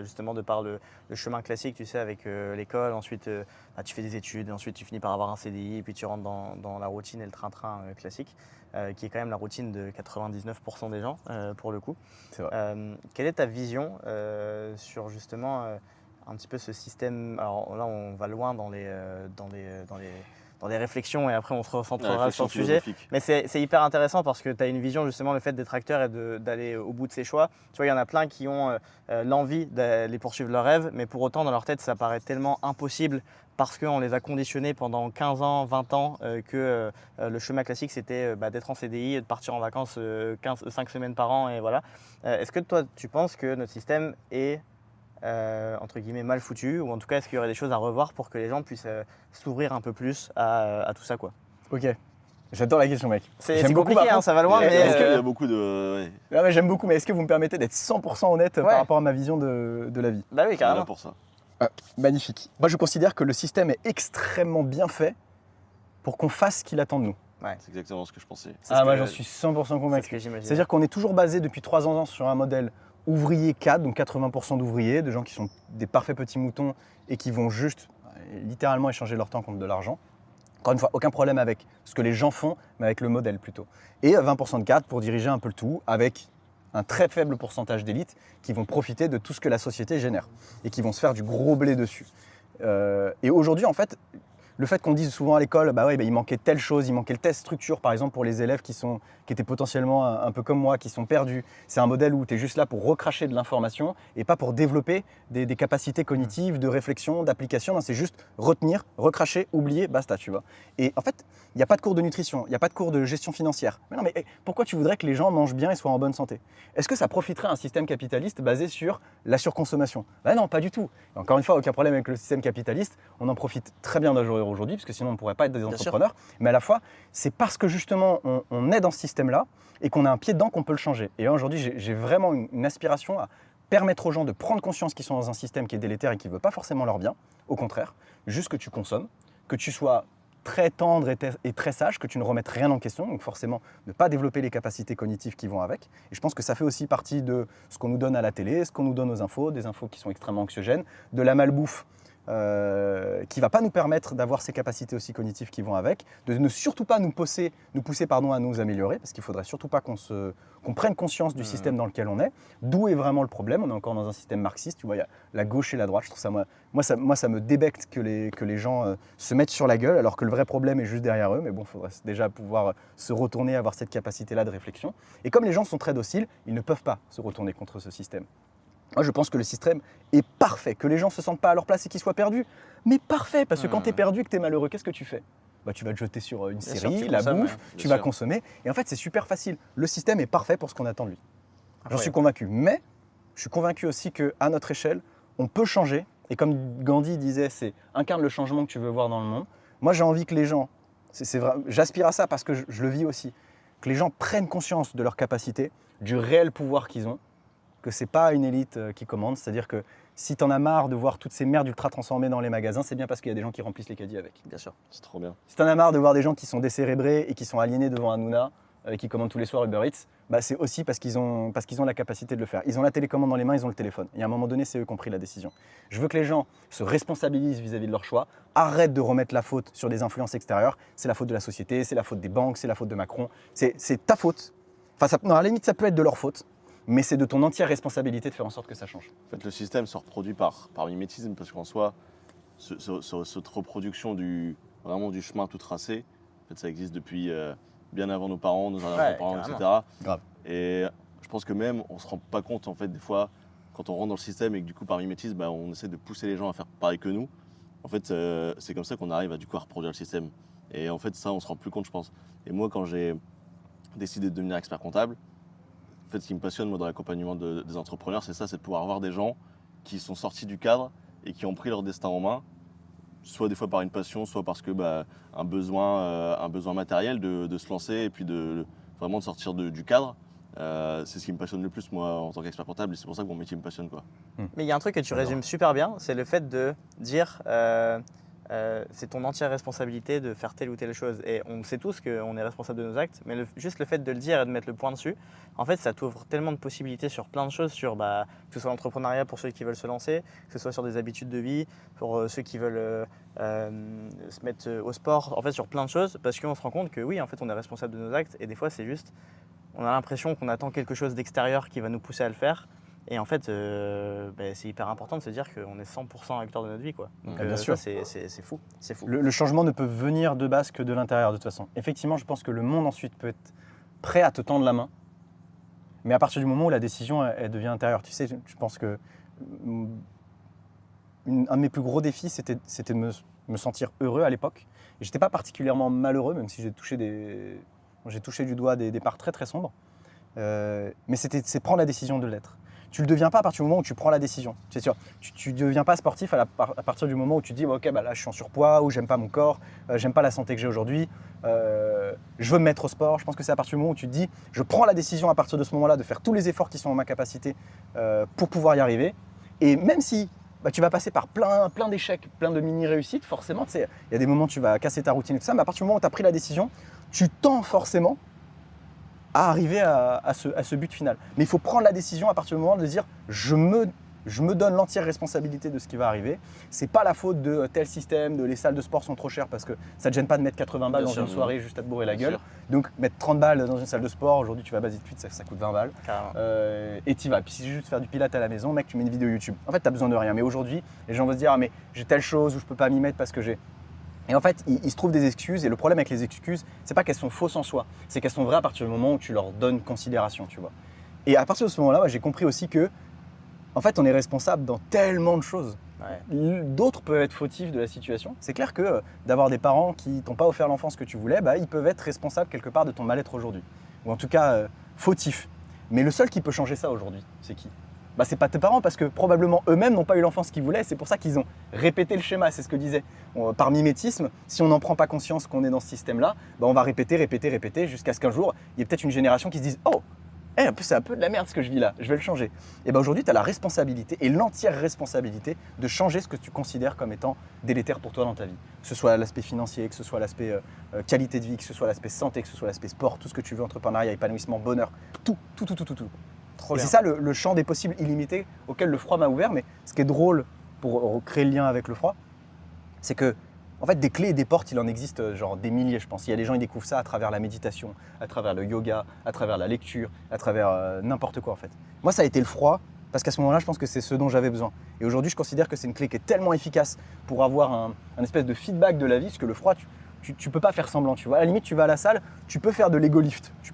justement de par le chemin classique, tu sais, avec l'école. Ensuite, tu fais des études, et ensuite tu finis par avoir un CDI, et puis tu rentres dans la routine et le train-train classique, qui est quand même la routine de 99% des gens, pour le coup. C'est vrai. Quelle est ta vision sur, justement, un petit peu ce système... Alors là, on va loin dans les réflexions et après on se recentrera sur le sujet. Mais c'est hyper intéressant parce que tu as une vision justement, le fait d'être acteur et d'aller au bout de ses choix. Tu vois, il y en a plein qui ont l'envie d'aller poursuivre leurs rêves, mais pour autant dans leur tête ça paraît tellement impossible parce qu'on les a conditionnés pendant 15 ans, 20 ans que le chemin classique c'était d'être en CDI et de partir en vacances 5 semaines par an et voilà. Est-ce que toi tu penses que notre système est entre guillemets mal foutu, ou en tout cas est-ce qu'il y aurait des choses à revoir pour que les gens puissent s'ouvrir un peu plus à tout ça quoi? Ok. J'adore la question, mec. C'est J'aime beaucoup, compliqué, par hein, ça va loin, Il y a- mais. il y a beaucoup de. Ouais, Non, mais j'aime beaucoup, mais est-ce que vous me permettez d'être 100% honnête Ouais. par rapport à ma vision de la vie? Bah oui, on est là carrément. pour ça. Magnifique. Moi, je considère que le système est extrêmement bien fait pour qu'on fasse ce qu'il attend de nous. C'est exactement ce que je pensais. C'est ce Moi, que- j'en suis 100% C'est ce convaincu. que j'imagine. C'est-à-dire qu'on est toujours basé depuis 3 ans sur un modèle ouvrier cadre, donc 80% d'ouvriers, de gens qui sont des parfaits petits moutons et qui vont juste littéralement échanger leur temps contre de l'argent. Encore une fois, aucun problème avec ce que les gens font, mais avec le modèle plutôt. Et 20% de cadres pour diriger un peu le tout, avec un très faible pourcentage d'élites qui vont profiter de tout ce que la société génère et qui vont se faire du gros blé dessus. Et aujourd'hui, en fait, le fait qu'on dise souvent à l'école, il manquait telle chose, il manquait telle structure, par exemple pour les élèves qui étaient potentiellement un peu comme moi, qui sont perdus. C'est un modèle où tu es juste là pour recracher de l'information et pas pour développer des capacités cognitives, de réflexion, d'application. Non, c'est juste retenir, recracher, oublier, basta, tu vois. Et en fait, il n'y a pas de cours de nutrition, il n'y a pas de cours de gestion financière. Mais non, mais pourquoi tu voudrais que les gens mangent bien et soient en bonne santé? Est-ce que ça profiterait à un système capitaliste basé sur la surconsommation? Non, pas du tout. Et encore une fois, aucun problème avec le système capitaliste. On en profite très bien d'un jour aujourd'hui, parce que sinon on ne pourrait pas être des entrepreneurs. Mais à la fois, c'est parce que justement on est dans ce système-là et qu'on a un pied dedans qu'on peut le changer. Et aujourd'hui, j'ai vraiment une aspiration à permettre aux gens de prendre conscience qu'ils sont dans un système qui est délétère et qui ne veut pas forcément leur bien. Au contraire, juste que tu consommes, que tu sois très tendre et très sage, que tu ne remettes rien en question, donc forcément ne pas développer les capacités cognitives qui vont avec. Et je pense que ça fait aussi partie de ce qu'on nous donne à la télé, ce qu'on nous donne aux infos, des infos qui sont extrêmement anxiogènes, de la malbouffe qui ne va pas nous permettre d'avoir ces capacités aussi cognitives qui vont avec, de ne surtout pas nous pousser à nous améliorer, parce qu'il ne faudrait surtout pas qu'on prenne conscience du système dans lequel on est, d'où est vraiment le problème. On est encore dans un système marxiste, tu vois, il y a la gauche et la droite. Je trouve ça, moi, ça me débecte que les gens se mettent sur la gueule, alors que le vrai problème est juste derrière eux, mais bon, il faudrait déjà pouvoir se retourner, avoir cette capacité-là de réflexion. Et comme les gens sont très dociles, ils ne peuvent pas se retourner contre ce système. Moi, je pense que le système est parfait, que les gens ne se sentent pas à leur place et qu'ils soient perdus. Mais parfait, parce que quand tu es perdu, que tu es malheureux, qu'est-ce que tu fais? Tu vas te jeter sur une Bien série, sûr, tu la consommes, bouffe, ouais. tu Bien vas sûr. consommer. Et en fait, c'est super facile. Le système est parfait pour ce qu'on attend de lui. J'en Incroyable. suis convaincu. Mais je suis convaincu aussi qu'à notre échelle, on peut changer. Et comme Gandhi disait, c'est incarne le changement que tu veux voir dans le monde. Moi, j'ai envie que les gens, j'aspire à ça parce que je le vis aussi, que les gens prennent conscience de leur capacité, du réel pouvoir qu'ils ont, que c'est pas une élite qui commande, c'est-à-dire que si t'en as marre de voir toutes ces merdes ultra transformées dans les magasins, c'est bien parce qu'il y a des gens qui remplissent les caddies avec. Bien sûr. C'est trop bien. Si t'en as marre de voir des gens qui sont décérébrés et qui sont aliénés devant Hanouna, qui commandent tous les soirs Uber Eats, c'est aussi parce qu'ils ont la capacité de le faire. Ils ont la télécommande dans les mains, ils ont le téléphone. Et à un moment donné, c'est eux qui ont pris la décision. Je veux que les gens se responsabilisent vis-à-vis de leur choix, arrêtent de remettre la faute sur des influences extérieures. C'est la faute de la société, c'est la faute des banques, c'est la faute de Macron. C'est ta faute. Non, à la limite, ça peut être de leur faute. Mais c'est de ton entière responsabilité de faire en sorte que ça change. En fait, le système se reproduit par mimétisme, parce qu'en soi, cette reproduction vraiment du chemin tout tracé, en fait, ça existe depuis bien avant nos parents, nos arrière-parents, carrément. etc. Grave. Et je pense que même, on se rend pas compte, en fait, des fois, quand on rentre dans le système et que du coup, par mimétisme, on essaie de pousser les gens à faire pareil que nous. En fait, c'est comme ça qu'on arrive à reproduire le système. Et en fait, ça, on se rend plus compte, je pense. Et moi, quand j'ai décidé de devenir expert comptable, en fait, ce qui me passionne, moi, dans l'accompagnement des entrepreneurs, c'est ça, c'est de pouvoir avoir des gens qui sont sortis du cadre et qui ont pris leur destin en main, soit des fois par une passion, soit parce que un besoin matériel de se lancer et puis vraiment de sortir du cadre. C'est ce qui me passionne le plus, moi, en tant qu'expert comptable, et c'est pour ça que mon métier me passionne, quoi. Mais il y a un truc que tu résumes super bien, c'est le fait de dire c'est ton entière responsabilité de faire telle ou telle chose. Et on sait tous qu'on est responsable de nos actes, mais juste le fait de le dire et de mettre le point dessus, en fait, ça t'ouvre tellement de possibilités sur plein de choses, que ce soit l'entrepreneuriat pour ceux qui veulent se lancer, que ce soit sur des habitudes de vie, pour ceux qui veulent se mettre au sport, en fait, sur plein de choses, parce qu'on se rend compte que oui, en fait, on est responsable de nos actes, et des fois, c'est juste, on a l'impression qu'on attend quelque chose d'extérieur qui va nous pousser à le faire. Et en fait, c'est hyper important de se dire qu'on est 100% acteur de notre vie, quoi. Donc, Bien sûr. ça, c'est fou. C'est fou. Le changement ne peut venir de base que de l'intérieur, de toute façon. Effectivement, je pense que le monde ensuite peut être prêt à te tendre la main, mais à partir du moment où la décision elle devient intérieure. Tu sais, je pense que un de mes plus gros défis, c'était de me sentir heureux à l'époque. Et j'étais pas particulièrement malheureux, même si j'ai touché du doigt des parts très très sombres. Mais c'est prendre la décision de l'être. tu le deviens pas à partir du moment où tu prends la décision. C'est sûr, tu deviens pas sportif à partir du moment où tu te dis ok, bah là je suis en surpoids, ou j'aime pas mon corps, j'aime pas la santé que j'ai aujourd'hui, je veux me mettre au sport. Je pense que c'est à partir du moment où tu te dis je prends la décision à partir de ce moment-là de faire tous les efforts qui sont en ma capacité pour pouvoir y arriver. Et même si tu vas passer par plein d'échecs, plein de mini-réussites, forcément, il y a des moments où tu vas casser ta routine et tout ça, mais à partir du moment où tu as pris la décision, tu tends forcément à arriver à ce but final. Mais il faut prendre la décision à partir du moment de dire je me donne l'entière responsabilité de ce qui va arriver. C'est pas la faute de tel système, de les salles de sport sont trop chères parce que ça te gêne pas de mettre 80 balles dans une soirée juste à te bourrer la gueule. Donc mettre 30 balles dans une salle de sport, aujourd'hui tu vas Basic Fit, ça coûte 20 balles. Et tu vas. Puis si c'est juste faire du pilates à la maison, mec, tu mets une vidéo YouTube. En fait, tu n'as besoin de rien. Mais aujourd'hui, les gens vont se dire ah mais j'ai telle chose où je peux pas m'y mettre parce que j'ai. Et en fait, il se trouve des excuses. Et le problème avec les excuses, c'est pas qu'elles sont fausses en soi, c'est qu'elles sont vraies à partir du moment où tu leur donnes considération, tu vois. Et à partir de ce moment-là, j'ai compris aussi que, en fait, on est responsable dans tellement de choses. Ouais. D'autres peuvent être fautifs de la situation. C'est clair que d'avoir des parents qui t'ont pas offert l'enfance que tu voulais, ils peuvent être responsables quelque part de ton mal-être aujourd'hui. Ou en tout cas, fautifs. Mais le seul qui peut changer ça aujourd'hui, c'est qui ? C'est pas tes parents parce que probablement eux-mêmes n'ont pas eu l'enfance qu'ils voulaient. C'est pour ça qu'ils ont répété le schéma, c'est ce que disait. Par mimétisme, si on n'en prend pas conscience qu'on est dans ce système-là, on va répéter jusqu'à ce qu'un jour, il y ait peut-être une génération qui se dise « Oh, c'est un peu de la merde ce que je vis là, je vais le changer ». Et aujourd'hui, tu as la responsabilité et l'entière responsabilité de changer ce que tu considères comme étant délétère pour toi dans ta vie. Que ce soit l'aspect financier, que ce soit l'aspect qualité de vie, que ce soit l'aspect santé, que ce soit l'aspect sport, tout ce que tu veux, entrepreneuriat, épanouissement, bonheur, tout. Et c'est ça le champ des possibles illimités auquel le froid m'a ouvert. Mais ce qui est drôle pour créer le lien avec le froid, c'est que en fait, des clés et des portes, il en existe genre des milliers, je pense. Il y a des gens qui découvrent ça à travers la méditation, à travers le yoga, à travers la lecture, à travers n'importe quoi en fait. Moi, ça a été le froid parce qu'à ce moment-là, je pense que c'est ce dont j'avais besoin. Et aujourd'hui, je considère que c'est une clé qui est tellement efficace pour avoir un espèce de feedback de la vie, parce que le froid, tu peux pas faire semblant, tu vois. À la limite, tu vas à la salle, tu peux faire de l'ego lift. Tu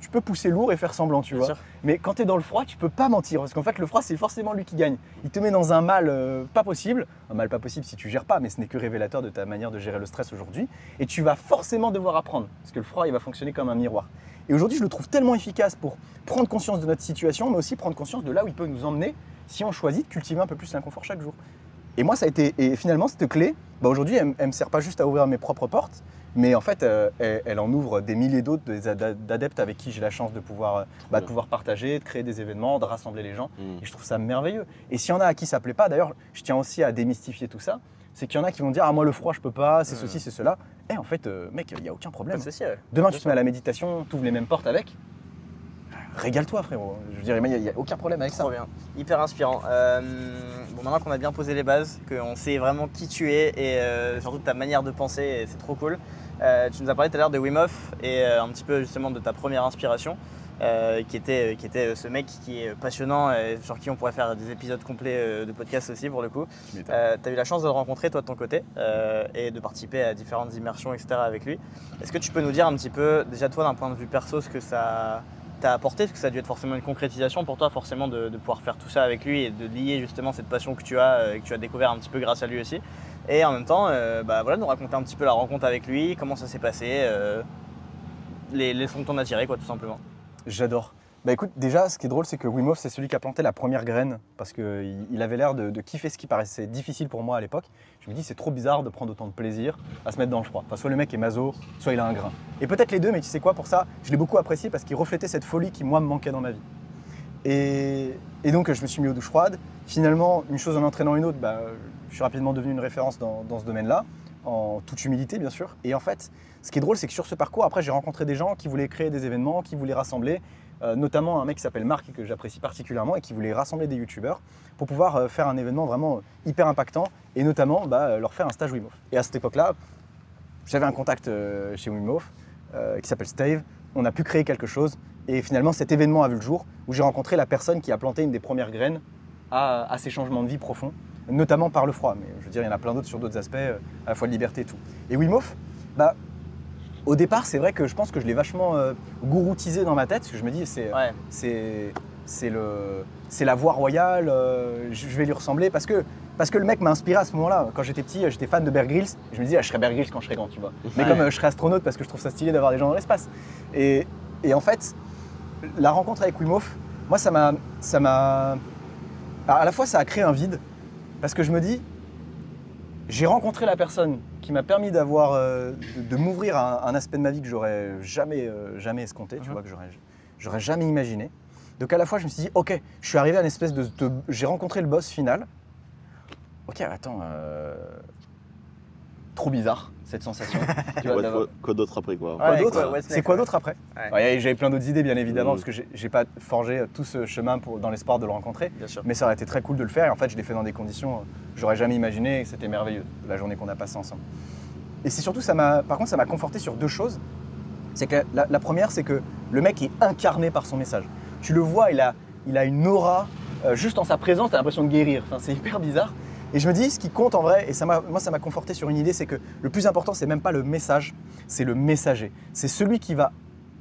peux pousser lourd et faire semblant, tu vois. Mais quand tu es dans le froid, tu peux pas mentir. Parce qu'en fait, le froid, c'est forcément lui qui gagne. Il te met dans un mal pas possible. Un mal pas possible si tu gères pas, mais ce n'est que révélateur de ta manière de gérer le stress aujourd'hui. Et tu vas forcément devoir apprendre. Parce que le froid, il va fonctionner comme un miroir. Et aujourd'hui, je le trouve tellement efficace pour prendre conscience de notre situation, mais aussi prendre conscience de là où il peut nous emmener si on choisit de cultiver un peu plus l'inconfort chaque jour. Et moi, ça a été. Et finalement, cette clé, aujourd'hui, elle me sert pas juste à ouvrir mes propres portes, mais en fait, elle en ouvre des milliers d'autres d'adeptes avec qui j'ai la chance de pouvoir partager, de créer des événements, de rassembler les gens. Et je trouve ça merveilleux. Et s'il y en a à qui ça plaît pas, d'ailleurs, je tiens aussi à démystifier tout ça, c'est qu'il y en a qui vont dire « Ah, moi, le froid, je peux pas, c'est ceci, c'est cela. » Et en fait, mec, il n'y a aucun problème. Demain, tu te mets à la méditation, tu ouvres les mêmes portes avec. Régale-toi, frérot. Je veux dire, il n'y a aucun problème avec ça. Trop bien. Hyper inspirant. Maintenant qu'on a bien posé les bases, qu'on sait vraiment qui tu es et surtout ta manière de penser, et c'est trop cool. Tu nous as parlé tout à l'heure de Wim Hof et un petit peu justement de ta première inspiration, qui était ce mec qui est passionnant et sur qui on pourrait faire des épisodes complets de podcast aussi pour le coup. Tu as eu la chance de le rencontrer toi de ton côté et de participer à différentes immersions, etc. avec lui. Est-ce que tu peux nous dire un petit peu, déjà toi d'un point de vue perso, ce que ça t'a apporté, parce que ça a dû être forcément une concrétisation pour toi forcément de pouvoir faire tout ça avec lui et de lier justement cette passion que tu as découvert un petit peu grâce à lui aussi. Et en même temps, nous raconter un petit peu la rencontre avec lui, comment ça s'est passé, les leçons que t'en as tirées, quoi, tout simplement. J'adore. Écoute, déjà, ce qui est drôle, c'est que Wim Hof, c'est celui qui a planté la première graine, parce qu'il avait l'air de kiffer ce qui paraissait difficile pour moi à l'époque. Je me dis, c'est trop bizarre de prendre autant de plaisir à se mettre dans le froid. Enfin, soit le mec est maso, soit il a un grain. Et peut-être les deux, mais tu sais quoi, pour ça, je l'ai beaucoup apprécié parce qu'il reflétait cette folie qui, moi, me manquait dans ma vie. Et donc, je me suis mis aux douches froides. Finalement, une chose en entraînant une autre, je suis rapidement devenu une référence dans ce domaine-là, en toute humilité, bien sûr. Et en fait, ce qui est drôle, c'est que sur ce parcours, après, j'ai rencontré des gens qui voulaient créer des événements, qui voulaient rassembler, notamment un mec qui s'appelle Marc, que j'apprécie particulièrement, et qui voulait rassembler des youtubeurs pour pouvoir faire un événement vraiment hyper impactant, et notamment leur faire un stage Wim Hof. Et à cette époque-là, j'avais un contact chez Wim Hof qui s'appelle Steve. On a pu créer quelque chose, et finalement, cet événement a vu le jour, où j'ai rencontré la personne qui a planté une des premières graines à ces changements de vie profonds, notamment par le froid. Mais je veux dire, il y en a plein d'autres sur d'autres aspects, à la fois de liberté et tout. Et Wim Hof, au départ, c'est vrai que je pense que je l'ai vachement gouroutisé dans ma tête, parce que je me dis, c'est la voie royale, je vais lui ressembler, parce que le mec m'a inspiré à ce moment-là. Quand j'étais petit, j'étais fan de Bear Grylls, et je me disais, je serais Bear Grylls quand je serais grand, tu vois. Mais comme je serais astronaute, parce que je trouve ça stylé d'avoir des gens dans l'espace. Et en fait, la rencontre avec Wim Hof moi ça m'a... À la fois ça a créé un vide, parce que je me dis, j'ai rencontré la personne qui m'a permis d'avoir, de m'ouvrir à un aspect de ma vie que j'aurais jamais escompté, tu vois, que j'aurais jamais imaginé. Donc à la fois je me suis dit, ok, je suis arrivé à une espèce j'ai rencontré le boss final. Ok, attends, trop bizarre cette sensation. Tu vois, Quoi d'autre après quoi? Quoi Ouais, d'autre what's C'est next, quoi ouais. d'autre après? Ouais. Ouais, j'avais plein d'autres idées bien évidemment, Mm. parce que j'ai pas forgé tout ce chemin dans l'espoir de le rencontrer. Bien sûr. Mais ça aurait été très cool de le faire et en fait je l'ai fait dans des conditions que j'aurais jamais imaginé et c'était merveilleux la journée qu'on a passée ensemble. Et c'est surtout, par contre ça m'a conforté sur deux choses. C'est que la première, c'est que le mec est incarné par son message. Tu le vois, il a une aura, juste en sa présence, tu as l'impression de guérir. Enfin, c'est hyper bizarre. Et je me dis, ce qui compte en vrai, et moi ça m'a conforté sur une idée, c'est que le plus important, c'est même pas le message, c'est le messager. C'est celui qui va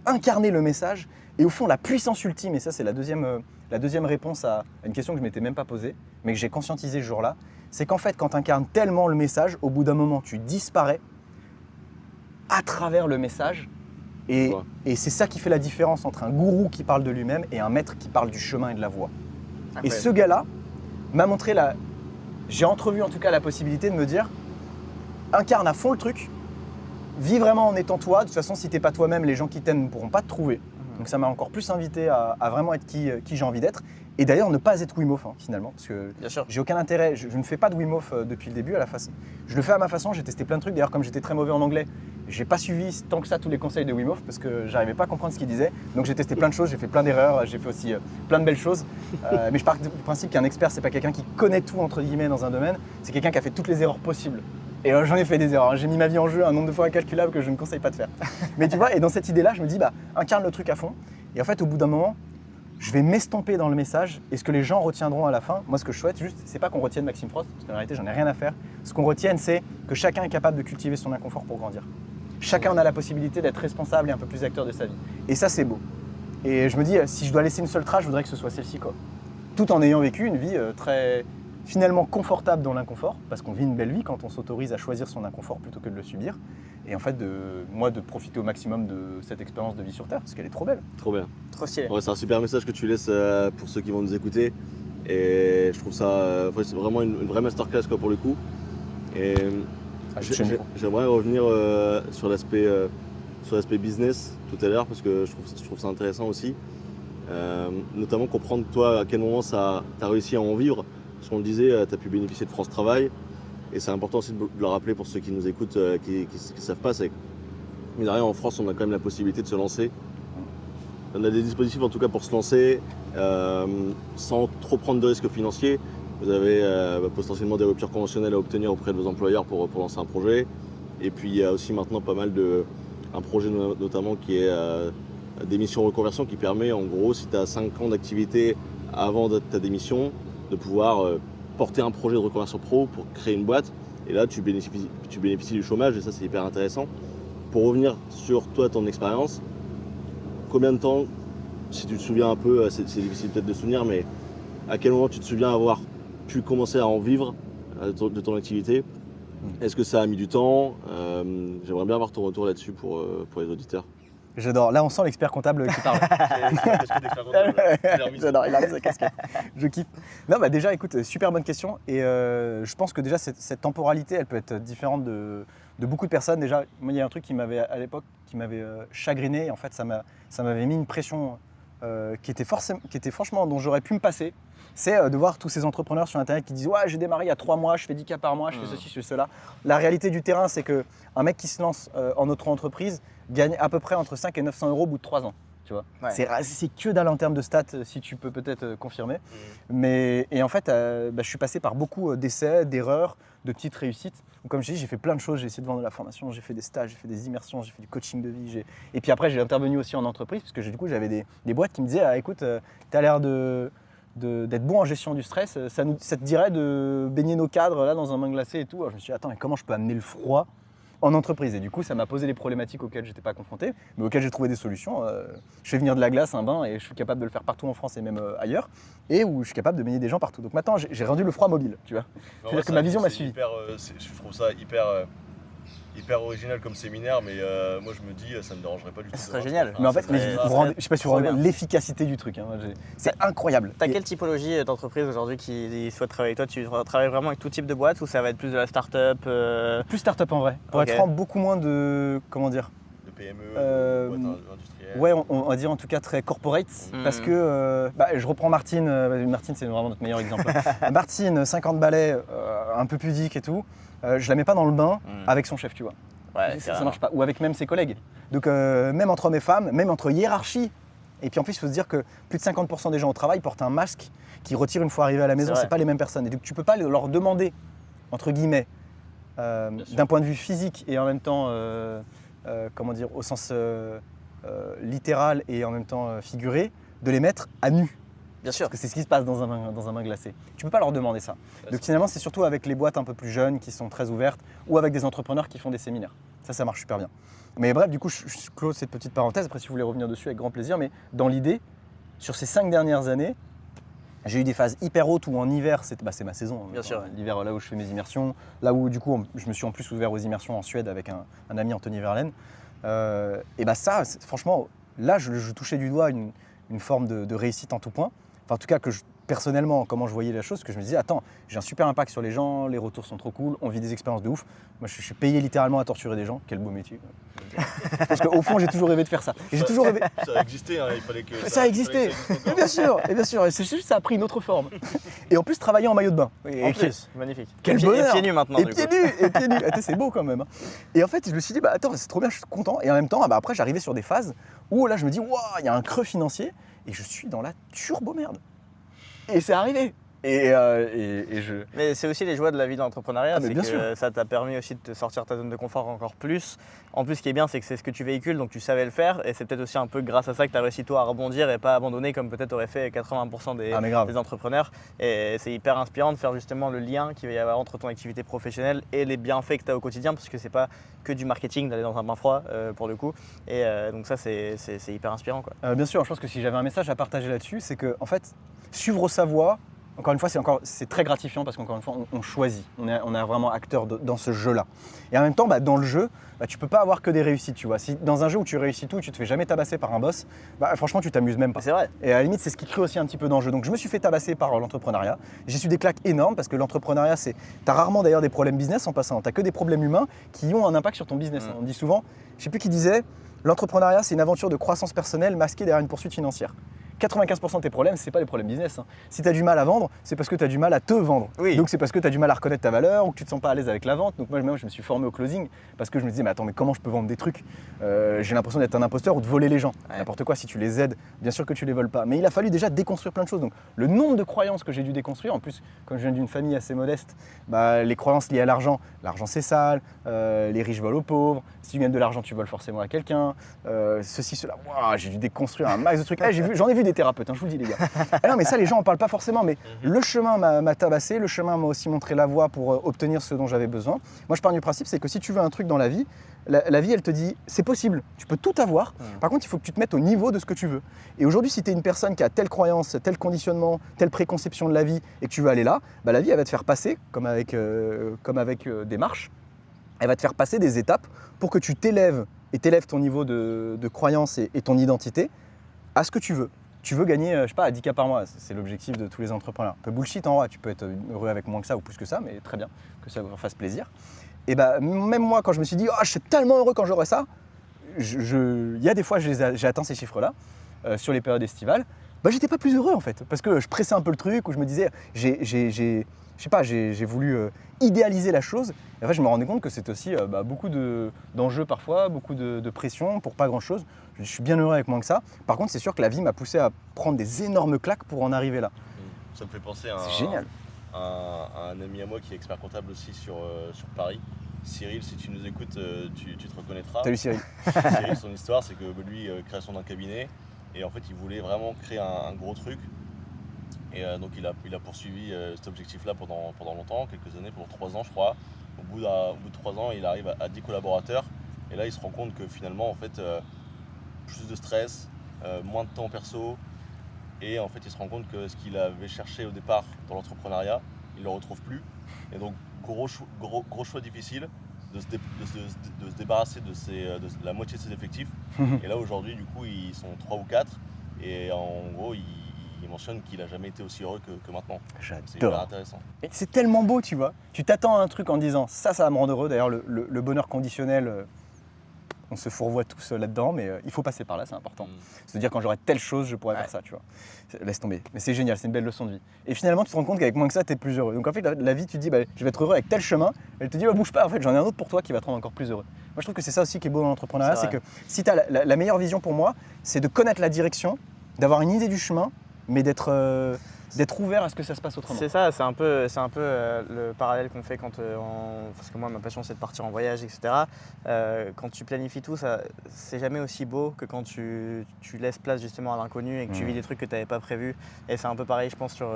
incarner le message. Et au fond, la puissance ultime, et ça c'est la deuxième réponse à une question que je m'étais même pas posée, mais que j'ai conscientisé ce jour-là, c'est qu'en fait, quand tu incarnes tellement le message, au bout d'un moment, tu disparais à travers le message. Et c'est ça qui fait la différence entre un gourou qui parle de lui-même et un maître qui parle du chemin et de la voie. Et ce gars-là m'a montré j'ai entrevu en tout cas la possibilité de me dire, incarne à fond le truc, vis vraiment en étant toi. De toute façon, si t'es pas toi-même, les gens qui t'aiment ne pourront pas te trouver. Donc ça m'a encore plus invité à vraiment être qui j'ai envie d'être. Et d'ailleurs, ne pas être Wim Hof, finalement, parce que Bien sûr. j'ai aucun intérêt. Je ne fais pas de Wim Hof depuis le début à la façon. Je le fais à ma façon, j'ai testé plein de trucs. D'ailleurs, comme j'étais très mauvais en anglais, j'ai pas suivi tant que ça tous les conseils de Wim Hof parce que j'arrivais pas à comprendre ce qu'il disait. Donc j'ai testé plein de choses, j'ai fait plein d'erreurs, j'ai fait aussi plein de belles choses. Mais je pars du principe qu'un expert, c'est pas quelqu'un qui connaît tout entre guillemets dans un domaine, c'est quelqu'un qui a fait toutes les erreurs possibles. Et j'en ai fait des erreurs, j'ai mis ma vie en jeu un nombre de fois incalculable que je ne conseille pas de faire. Mais tu vois, et dans cette idée-là, je me dis, incarne le truc à fond. Et en fait, au bout d'un moment, je vais m'estomper dans le message et ce que les gens retiendront à la fin, moi ce que je souhaite juste, c'est pas qu'on retienne Maxime Frost, parce qu'en réalité j'en ai rien à faire. Ce qu'on retienne, c'est que chacun est capable de cultiver son inconfort pour grandir. Chacun a la possibilité d'être responsable et un peu plus acteur de sa vie. Et ça c'est beau. Et je me dis, si je dois laisser une seule trace, je voudrais que ce soit celle-ci, quoi. Tout en ayant vécu une vie très finalement confortable dans l'inconfort, parce qu'on vit une belle vie quand on s'autorise à choisir son inconfort plutôt que de le subir. Et en fait, de profiter au maximum de cette expérience de vie sur Terre, parce qu'elle est trop belle. Trop bien. Trop stylé. Ouais, c'est un super message que tu laisses pour ceux qui vont nous écouter. Et je trouve ça, c'est vraiment une vraie masterclass quoi, pour le coup. Et j'aimerais revenir sur l'aspect business tout à l'heure parce que je trouve ça intéressant aussi. Notamment comprendre toi à quel moment tu as réussi à en vivre. Parce qu'on le disait, tu as pu bénéficier de France Travail. Et c'est important aussi de le rappeler pour ceux qui nous écoutent, qui ne savent pas, c'est que mine de rien, en France, on a quand même la possibilité de se lancer. On a des dispositifs en tout cas pour se lancer sans trop prendre de risques financiers. Vous avez potentiellement des ruptures conventionnelles à obtenir auprès de vos employeurs pour lancer un projet. Et puis il y a aussi maintenant pas mal un projet notamment qui est démission reconversion qui permet en gros si tu as 5 ans d'activité avant ta démission de pouvoir porter un projet de reconversion pro pour créer une boîte. Et là tu bénéficies du chômage et ça c'est hyper intéressant. Pour revenir sur toi, ton expérience, combien de temps, si tu te souviens un peu, c'est difficile peut-être de se souvenir, mais à quel moment tu te souviens avoir pu commencer à en vivre de ton activité? Est-ce que ça a mis du temps? J'aimerais bien avoir ton retour là-dessus pour les auditeurs. J'adore. Là, on sent l'expert comptable qui parle. J'adore, il a mis sa casquette. Je kiffe. Non, déjà, écoute, super bonne question. Et je pense que déjà, cette temporalité, elle peut être différente de beaucoup de personnes. Déjà, moi, il y a un truc qui m'avait, à l'époque, chagriné. Et en fait, ça m'avait mis une pression qui était franchement, dont j'aurais pu me passer. C'est de voir tous ces entrepreneurs sur Internet qui disent « Ouais, j'ai démarré il y a 3 mois, je fais 10 cas par mois, je fais ceci, je fais cela. » La réalité du terrain, c'est qu'un mec qui se lance en auto-entreprise gagne à peu près entre 5 et 900 euros au bout de 3 ans. Tu vois, c'est que dalle en termes de stats, si tu peux peut-être confirmer. Et en fait, je suis passé par beaucoup d'essais, d'erreurs, de petites réussites. Donc, comme je dis, j'ai fait plein de choses. J'ai essayé de vendre de la formation, j'ai fait des stages, j'ai fait des immersions, j'ai fait du coaching de vie. Et puis après, j'ai intervenu aussi en entreprise parce que du coup, j'avais des boîtes qui me disaient écoute, tu as l'air d'être bon en gestion du stress. Ça te dirait de baigner nos cadres là dans un bain glacé et tout. Alors, je me suis dit attends, mais comment je peux amener le froid en entreprise? Et du coup, ça m'a posé des problématiques auxquelles je n'étais pas confronté, mais auxquelles j'ai trouvé des solutions. Je fais venir de la glace, un bain, et je suis capable de le faire partout en France et même ailleurs, et où je suis capable de baigner des gens partout. Donc maintenant, j'ai rendu le froid mobile, tu vois. C'est-à-dire que ma vision m'a suivi. Je trouve ça hyper hyper original comme séminaire, mais moi je me dis ça me dérangerait pas du tout. Ce serait génial. Mais en fait, ça serait- vous rendez- je sais pas si vous vous rendez trop compte bien. l'efficacité du truc. Hein. C'est incroyable. T'as Et- quelle typologie d'entreprise aujourd'hui qui souhaite travailler avec toi? Tu travailles vraiment avec tout type de boîte ou ça va être plus de la start-up Plus start-up en vrai. Pour Ok. être franc, beaucoup moins de. Comment dire De PME, Euh, boîte industrielle. Ouais, on va dire en tout cas très corporate. Parce que je reprends Martine. Martine, c'est vraiment notre meilleur exemple. Martine, 50 balais, un peu pudique et tout. Je la mets pas dans le bain avec son chef, tu vois. Ouais, Ça marche pas. Ou avec même ses collègues. Donc même entre hommes et femmes, même entre hiérarchies. Et puis en plus, il faut se dire que plus de 50% des gens au travail portent un masque qui retire une fois arrivés à la maison. C'est vrai. C'est pas les mêmes personnes. Et donc tu peux pas leur demander, entre guillemets, sûr. d'un point de vue physique et en même temps, comment dire, au sens littéral et en même temps figuré, de les mettre à nu. Bien sûr. Parce que c'est ce qui se passe dans un bain glacé. Tu peux pas leur demander ça. Donc finalement, c'est surtout avec les boîtes un peu plus jeunes qui sont très ouvertes ou avec des entrepreneurs qui font des séminaires. Ça marche super bien. Mais bref, du coup, je close cette petite parenthèse. Après, si vous voulez revenir dessus, avec grand plaisir. Mais dans l'idée, sur ces 5 dernières années, j'ai eu des phases hyper hautes où en hiver, c'est ma saison. Bien sûr. L'hiver, là où je fais mes immersions, là où du coup, je me suis en plus ouvert aux immersions en Suède avec un ami, Anthony Verlaine. Et bah ça, franchement, là, je touchais du doigt une forme de réussite en tout point. Enfin, en tout cas, personnellement, comment je voyais la chose, que je me disais, attends, j'ai un super impact sur les gens, les retours sont trop cool, on vit des expériences de ouf. Moi, je suis payé littéralement à torturer des gens. Quel beau métier. Parce qu'au fond, j'ai toujours rêvé de faire ça. Et j'ai toujours rêvé. Ça a existé, hein, il fallait que Ça a existé. Et bien sûr, et c'est juste ça a pris une autre forme. Et en plus, travailler en maillot de bain. Et En plus, magnifique. Quel Et bonheur. pieds nus maintenant. Et du pieds coup. nus, et pieds nus. Attends, c'est beau quand même. Hein. Et en fait, je me suis dit, bah attends, c'est trop bien, je suis content. Et en même temps, après, j'arrivais sur des phases où là, je me dis, waouh, il y a un creux financier et je suis dans la turbo merde. Et c'est arrivé. Et je. Mais c'est aussi les joies de la vie d'entrepreneuriat, Ah, mais c'est bien que sûr. ça t'a permis aussi de te sortir de ta zone de confort encore plus. En plus, ce qui est bien, c'est que c'est ce que tu véhicules, donc tu savais le faire, et c'est peut-être aussi un peu grâce à ça que tu as réussi toi à rebondir et pas abandonner comme peut-être aurait fait 80% Ah, mais grave. des entrepreneurs. Et c'est hyper inspirant de faire justement le lien qu'il va y avoir entre ton activité professionnelle et les bienfaits que tu as au quotidien, parce que c'est pas que du marketing d'aller dans un bain froid pour le coup. Et donc ça, c'est hyper inspirant, quoi. Bien sûr, je pense que si j'avais un message à partager là-dessus, c'est que en fait, suivre sa voie, encore une fois, c'est très gratifiant parce qu'encore une fois, on choisit. On est vraiment acteur dans ce jeu-là. Et en même temps, dans le jeu, tu peux pas avoir que des réussites, tu vois. Si dans un jeu où tu réussis tout, tu te fais jamais tabasser par un boss, franchement, tu t'amuses même pas. C'est vrai. Et à la limite, c'est ce qui crée aussi un petit peu d'enjeu. Donc je me suis fait tabasser par l'entrepreneuriat. J'ai su des claques énormes parce que l'entrepreneuriat, t'as rarement d'ailleurs des problèmes business en passant. T'as que des problèmes humains qui ont un impact sur ton business. On dit souvent, je sais plus qui disait, l'entrepreneuriat, c'est une aventure de croissance personnelle masquée derrière une poursuite financière. 95% de tes problèmes, c'est pas des problèmes business. Hein. Si tu as du mal à vendre, c'est parce que tu as du mal à te vendre. Oui. Donc c'est parce que tu as du mal à reconnaître ta valeur ou que tu te sens pas à l'aise avec la vente. Donc moi, je me suis formé au closing parce que je me disais, mais attends, mais comment je peux vendre des trucs J'ai l'impression d'être un imposteur ou de voler les gens. Ouais. N'importe quoi, si tu les aides, bien sûr que tu les voles pas. Mais il a fallu déjà déconstruire plein de choses. Donc le nombre de croyances que j'ai dû déconstruire, en plus, comme je viens d'une famille assez modeste, les croyances liées à l'argent c'est sale, les riches volent aux pauvres, si tu gagnes de l'argent, tu voles forcément à quelqu'un, ceci, cela. Wow, j'ai dû déconstruire un max de trucs. J'en ai vu des thérapeutes, hein, je vous le dis les gars. Ah non, mais ça, les gens en parlent pas forcément, mais le chemin m'a tabassé, le chemin m'a aussi montré la voie pour obtenir ce dont j'avais besoin. Moi, je pars du principe, c'est que si tu veux un truc dans la vie, la vie, elle te dit, c'est possible, tu peux tout avoir. Par contre, il faut que tu te mettes au niveau de ce que tu veux. Et aujourd'hui, si tu es une personne qui a telle croyance, tel conditionnement, telle préconception de la vie, et que tu veux aller là, la vie, elle va te faire passer, comme avec des marches, elle va te faire passer des étapes pour que tu t'élèves et t'élèves ton niveau de croyance et ton identité à ce que tu veux. Tu veux gagner, je sais pas, à 10K par mois, c'est l'objectif de tous les entrepreneurs. Un peu bullshit en vrai, tu peux être heureux avec moins que ça ou plus que ça, mais très bien, que ça vous fasse plaisir. Et même moi, quand je me suis dit, oh, je suis tellement heureux quand j'aurai ça, il y a des fois, j'ai atteint ces chiffres-là sur les périodes estivales, j'étais pas plus heureux en fait, parce que je pressais un peu le truc, où je me disais, j'ai voulu idéaliser la chose. Et en fait, je me rendais compte que c'est aussi beaucoup d'enjeux parfois, beaucoup de pression pour pas grand-chose. Je suis bien heureux avec moins que ça. Par contre, c'est sûr que la vie m'a poussé à prendre des énormes claques pour en arriver là. Ça me fait penser à C'est génial. un ami à moi qui est expert comptable aussi sur Paris. Cyril, si tu nous écoutes, tu te reconnaîtras. Salut Cyril. Cyril, son histoire, c'est que lui, création d'un cabinet, et en fait, il voulait vraiment créer un gros truc. Et donc, il a poursuivi cet objectif-là pendant longtemps, quelques années, pendant 3 ans, je crois. Au bout de 3 ans, il arrive à 10 collaborateurs. Et là, il se rend compte que finalement, en fait, plus de stress, moins de temps perso. Et en fait, il se rend compte que ce qu'il avait cherché au départ dans l'entrepreneuriat, il ne le retrouve plus. Et donc, gros choix difficile. de se débarrasser de la moitié de ses effectifs. Et là aujourd'hui du coup ils sont 3 ou 4 et en gros il mentionne qu'il a jamais été aussi heureux que maintenant. C'est hyper J'adore. intéressant. Et c'est tellement beau, tu vois. Tu t'attends à un truc en disant ça va me rendre heureux. D'ailleurs, le bonheur conditionnel, on se fourvoie tous là-dedans, mais il faut passer par là, c'est important. C'est-à-dire quand j'aurai telle chose, je pourrais faire ça, tu vois. Laisse tomber. Mais c'est génial, c'est une belle leçon de vie. Et finalement, tu te rends compte qu'avec moins que ça, tu es plus heureux. Donc en fait, la vie, tu te dis, je vais être heureux avec tel chemin. Elle te dit, bouge pas, en fait, j'en ai un autre pour toi qui va te rendre encore plus heureux. Moi, je trouve que c'est ça aussi qui est beau dans l'entrepreneuriat, c'est que si tu as la meilleure vision pour moi, c'est de connaître la direction, d'avoir une idée du chemin, mais d'être ouvert à ce que ça se passe autrement. C'est ça, c'est un peu le parallèle qu'on fait quand parce que moi ma passion c'est de partir en voyage, etc. Quand tu planifies tout, ça c'est jamais aussi beau que quand tu laisses place justement à l'inconnu et que tu vis des trucs que tu n'avais pas prévus. Et c'est un peu pareil je pense sur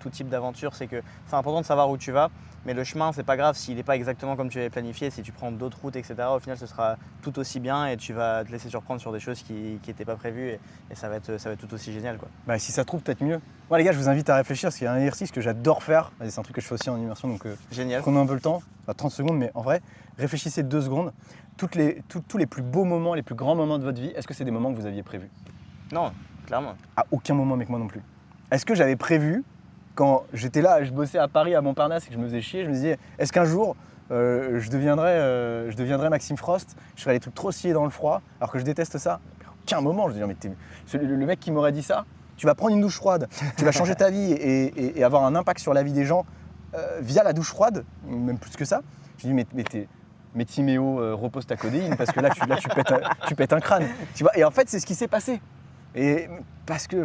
tout type d'aventure, c'est que c'est important de savoir où tu vas, mais le chemin c'est pas grave s'il n'est pas exactement comme tu avais planifié, si tu prends d'autres routes, etc. Au final ce sera tout aussi bien et tu vas te laisser surprendre sur des choses qui n'étaient pas prévues et ça va être tout aussi génial, quoi. Si ça se trouve, peut-être mieux. Moi les gars, je vous invite à réfléchir, parce qu'il y a un exercice que j'adore faire. C'est un truc que je fais aussi en immersion, donc Génial. prenons un peu le temps, 30 secondes, mais en vrai, réfléchissez 2 secondes. Tous les plus beaux moments, les plus grands moments de votre vie, est-ce que c'est des moments que vous aviez prévus? Non, clairement. À aucun moment, avec moi non plus. Est-ce que j'avais prévu, quand j'étais là, je bossais à Paris, à Montparnasse, et que je me faisais chier, je me disais, est-ce qu'un jour, je deviendrai Maxime Frost, je ferais des trucs trop stylés dans le froid, alors que je déteste ça? À aucun moment, je veux dire, mais le mec qui m'aurait dit ça, tu vas prendre une douche froide, tu vas changer ta vie et avoir un impact sur la vie des gens via la douche froide, même plus que ça. Je dis, mais Timéo, repose ta codéine, parce que là, tu pètes un crâne. Tu vois, et en fait, c'est ce qui s'est passé. Et parce que,